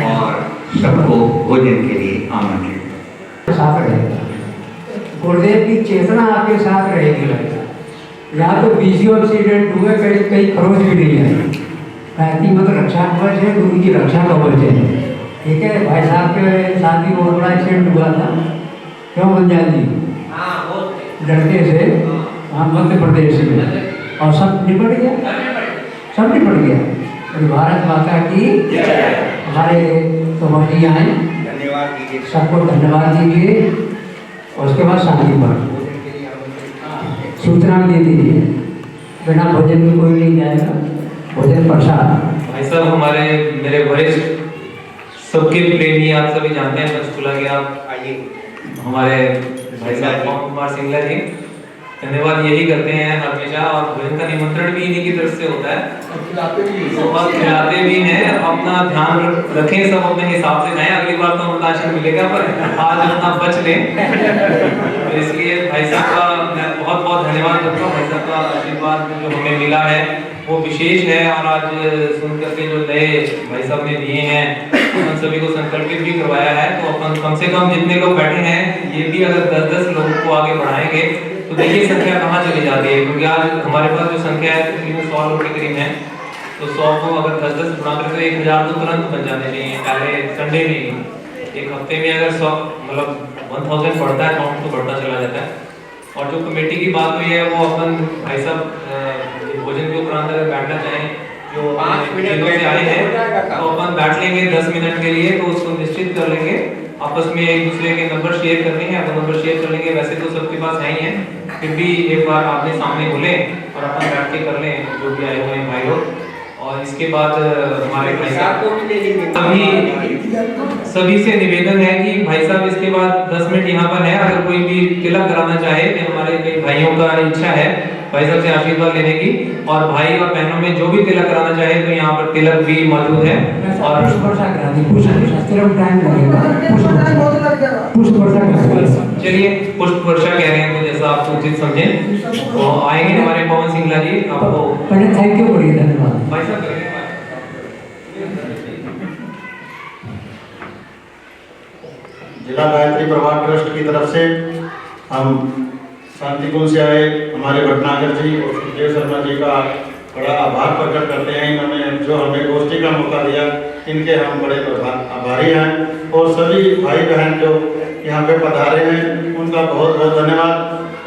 और सबको भोजन के लिए आमंत्रित साथ रहेगा, गुरुदेव की चेतना आपके साथ रहेगी। यहाँ तो बीसी एक्सीडेंट हुए, कहीं खरोच भी नहीं है। कहती मतलब रक्षा कवच है, गुरु की रक्षा कवच है। ठीक है, भाई साहब के साथ भी बहुत बड़ा एक्सीडेंट हुआ था, क्यों मंजाल जी? लड़के से वहाँ मध्य प्रदेश में, और सब निपट गया, सब निपट गया। और भारत माता की हमारे तो जी आए, धन्यवाद दीजिए, सबको धन्यवाद दीजिए। और उसके बाद शांति पाठ सूचना दे दीजिए, बिना भोजन में कोई नहीं जाएगा, भोजन प्रसाद। भाई साहब हमारे मेरे वरिष्ठ सबके प्रेमी, आप सभी जानते हैं पंचकूला के, आप आइए हमारे भाई साहब पवन कुमार सिंगला जी, धन्यवाद यही करते हैं हमेशा। और भोजन का निमंत्रण भी इन्हीं की तरफ से होता है और खिलाते भी हैं। अपना ध्यान रखें, सब अपने हिसाब से खाएं। अगली बार तो हमको आशीर्वाद मिलेगा, पर आज अपना बच लें। तो इसलिए भाई साहब का मैं बहुत बहुत धन्यवाद करता हूँ। भाई साहब का आशीर्वाद जो हमें मिला है वो विशेष है। और आज सुन करके जो नए भाई साहब ने दिए हैं, उन सभी को संकल्पित भी करवाया है। तो अपन कम से कम जितने लोग बैठे हैं, ये भी अगर 10-10 लोगों को आगे बढ़ाएंगे तो देखिए संख्या कहाँ चली जाती है। क्योंकि आज हमारे पास जो संख्या है तकरीबन 100 लोग के करीब है। तो 100 को अगर 10-10 गुणा करें तो 1000 तो तुरंत बन जाने चाहिए। पहले संडे में ही, एक हफ्ते में अगर 100 मतलब 1000 बढ़ता है, काउंट तो बढ़ता चला जाता है। और जो कमेटी की बात हुई है, वो अपन भाई साहब भोजन के उपरांत अगर बैठना चाहें, जो 5 मिनट से आए हैं, तो अपन बैठ लेंगे 10 मिनट के लिए। तो उसको निश्चित कर लेंगे, आपस में एक दूसरे के नंबर शेयर कर लेंगे। अपन नंबर शेयर कर लेंगे, वैसे तो सबके पास है ही है, फिर भी एक बार आपने सामने बोले और अपन बैठ के कर लें जो भी आए हुए हैं भाई लोग। और इसके बाद हमारे भाई साहब सभी से निवेदन है कि भाई साहब इसके बाद 10 मिनट यहाँ पर है, अगर कोई भी तिलक कराना चाहे, तो हमारे कई भाइयों का इच्छा है भाई साहब से आशीर्वाद लेने की। और भाई और बहनों में जो भी तिलक कराना चाहे तो यहाँ पर तिलक भी मौजूद है। और चलिए पुष्प वर्षा कह रहे हैं, तो जैसा आप उचित समझें। तो आएंगे हमारे पवन सिंगला जी, आपको पहले थैंक यू बोलिए, धन्यवाद भाई साहब करेंगे। जिला गायत्री प्रभात ट्रस्ट की तरफ से हम शांतिकुंज से आए हमारे भटनागर जी और सुखदेव शर्मा जी का बड़ा आभार प्रकट करते हैं। इन्होंने जो हमें गोष्ठी का मौका दिया, इनके हम बड़े आभारी हैं। और सभी भाई बहन जो यहाँ पे पधारे हैं, उनका बहुत बहुत धन्यवाद।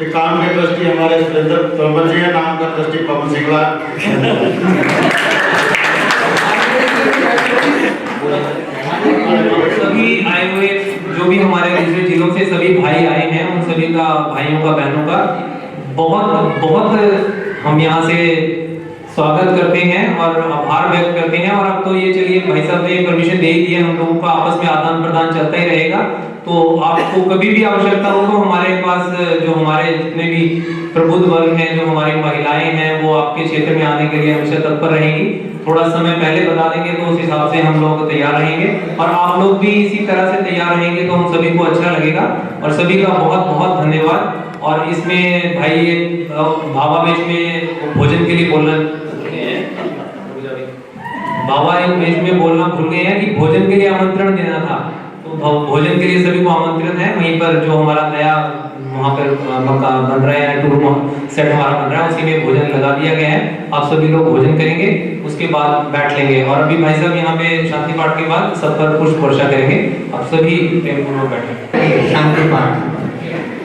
काम के ट्रस्टी हमारे सुरेंद्र तोमर जी हैं, नाम का ट्रस्टी पवन सिंगला। सभी आए हुए जो भी हमारे दूसरे जिलों से सभी भाई आए हैं, उन सभी का, भाइयों का, बहनों का बहुत बहुत हम यहाँ से स्वागत करते हैं और आभार व्यक्त करते हैं। और अब तो ये चलिए भाई साहब ने परमिशन दे ही दी है, हम लोगों का आपस में आदान प्रदान चलता ही रहेगा। तो आपको कभी भी आवश्यकता हो तो हमारे पास जो हमारे जितने भी प्रबुद्ध वर्ग हैं, जो हमारी महिलाएं हैं, वो आपके क्षेत्र में आने के लिए हमेशा तत्पर रहेंगी। थोड़ा समय पहले बता देंगे तो उस हिसाब से हम लोग तैयार रहेंगे, और आप लोग भी इसी तरह से तैयार रहेंगे तो हम सभी को अच्छा लगेगा। और सभी का बहुत बहुत धन्यवाद। और इसमें भाई भावावेश में भोजन के लिए बोलना भावावेश में बोलना भूल गए हैं कि भोजन के लिए आमंत्रण देना था। तो भोजन के लिए सभी को आमंत्रण है। वहीं पर जो हमारा नया वहाँ पर मकान बन रहा है, टूर सेट हमारा बन रहा है, उसी में भोजन लगा दिया गया है। आप सभी लोग भोजन करेंगे, उसके बाद बैठ लेंगे। और अभी भाई साहब यहाँ पे शांति पाठ के बाद सब पर पुष्प वर्षा करेंगे। आप सभी प्रेम पूर्वक बैठे। शांति पाठ।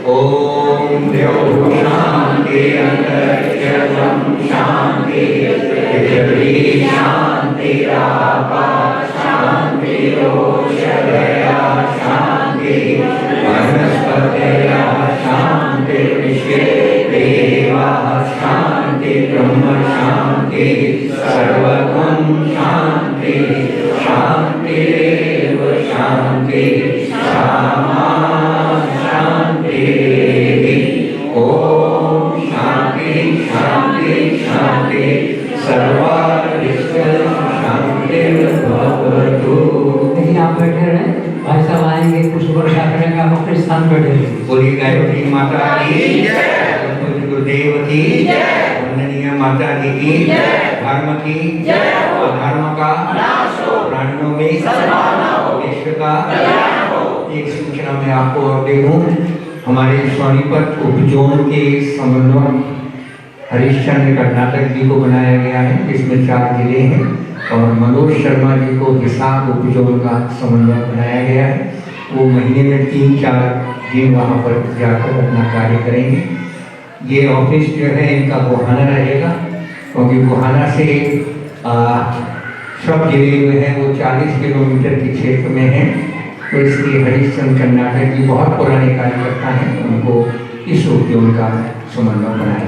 ओम द्यौः शांति अंतरिक्षं शांति पृथिवी शांति आकाश शांति ओषधयः शांति वनस्पतयः शांति विश्वे देवाः शांति ब्रह्म शांति सर्वगुण शांति शांतिरेव शांति शामा शांति सर्वारिष्टशान्तिर्भवतु। लेकिन आप बैठे रहे, भाई साहब आएंगे, कुछ वर्षा करेंगे, आप अपने स्थान बैठे रहिए। बोली गायत्री माता की जय, गुरुदेव की जय, वंदनीय माता जी की जय, धर्म की जय, अधर्म का नाश हो, प्राणियों में सद्भावना हो, विश्व का कल्याण हो। एक सूचना मैं आपको और दे दूं, हमारे सोनीपत उपजोन के समन्वय हरिश्चंद्र कर्नाटक जी को बनाया गया है, जिसमें 4 जिले हैं, और मनोज शर्मा जी को हिसाब उपजोन का समन्वय बनाया गया है। वो महीने में 3-4 दिन वहाँ पर जाकर अपना कार्य करेंगे। ये ऑफिस जो है इनका गोहाना रहेगा, क्योंकि गोहाना से सब जिले जो है वो 40 किलोमीटर के क्षेत्र में है, तो इसलिए हरिश्चंद्र कर्नाटक जी बहुत पुराने कार्यकर्ता हैं, उनको इस उद्योग का समन्वय बनाया गया है।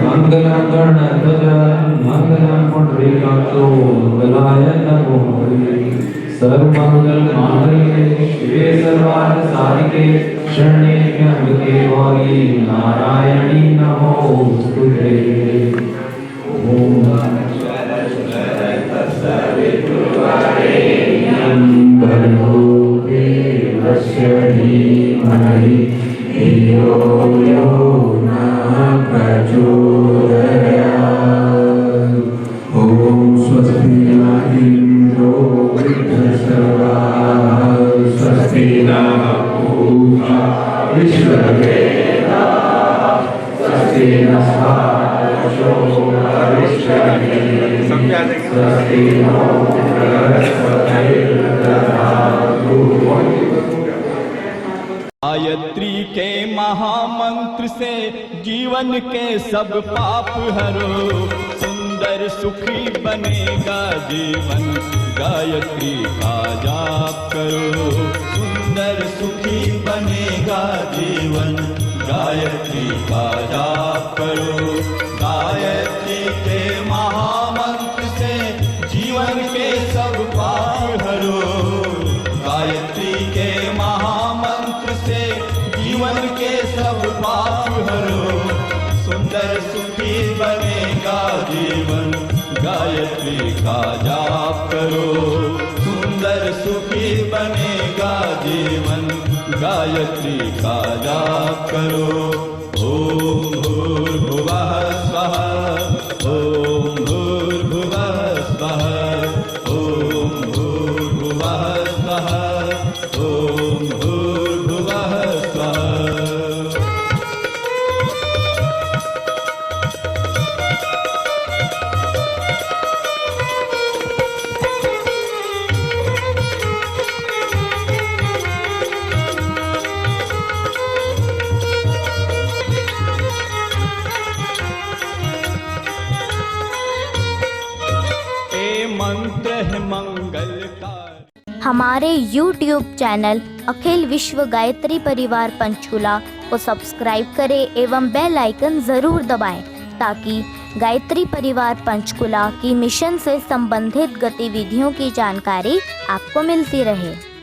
मंगलम गणध्वज मंगलम पुंडरीकाक्षो मंगलाय नमो हरि। सर्वमंगल मांगल्ये शिवे सर्वार्थ साधिके शरण्ये त्र्यंबके गौरी नारायणी नमोस्तुते। ओम भर्गो देवस्य धीमहि धियो यो न प्रचोदयात्। ओम स्वस्ति न इंद्रो वृद्धश्रवाः स्वस्ति नः पूषा विश्ववेदाः स्वस्ति नस्तार्क्ष्यो अरिष्टनेमिः स्वस्ति नो बृहस्पतिर्दधातु। गायत्री के महामंत्र से जीवन के सब पाप हरो, सुंदर सुखी बनेगा जीवन, गायत्री का जाप करो। सुंदर सुखी बनेगा जीवन, गायत्री का जाप करो। गायत्री के महामंत्र से जीवन के सब पाप हरो, गायत्री के महामंत्र से जीवन के सब पाप हरो। सुंदर सुखी बनेगा जीवन, गायत्री का जाप करो। सुंदर सुखी बनेगा जीवन, गायत्री का जाप करो। ओम भूर्भुवः स्वः, ओम भूर्भुवः स्वः, ओम भूर्भुवः स्वः, ओम भूर्भुवः स्वः। मंत्र है मंगल का। हमारे YouTube चैनल अखिल विश्व गायत्री परिवार पंचकुला को सब्सक्राइब करें एवं बेल आइकन ज़रूर दबाएं, ताकि गायत्री परिवार पंचकुला की मिशन से संबंधित गतिविधियों की जानकारी आपको मिलती रहे।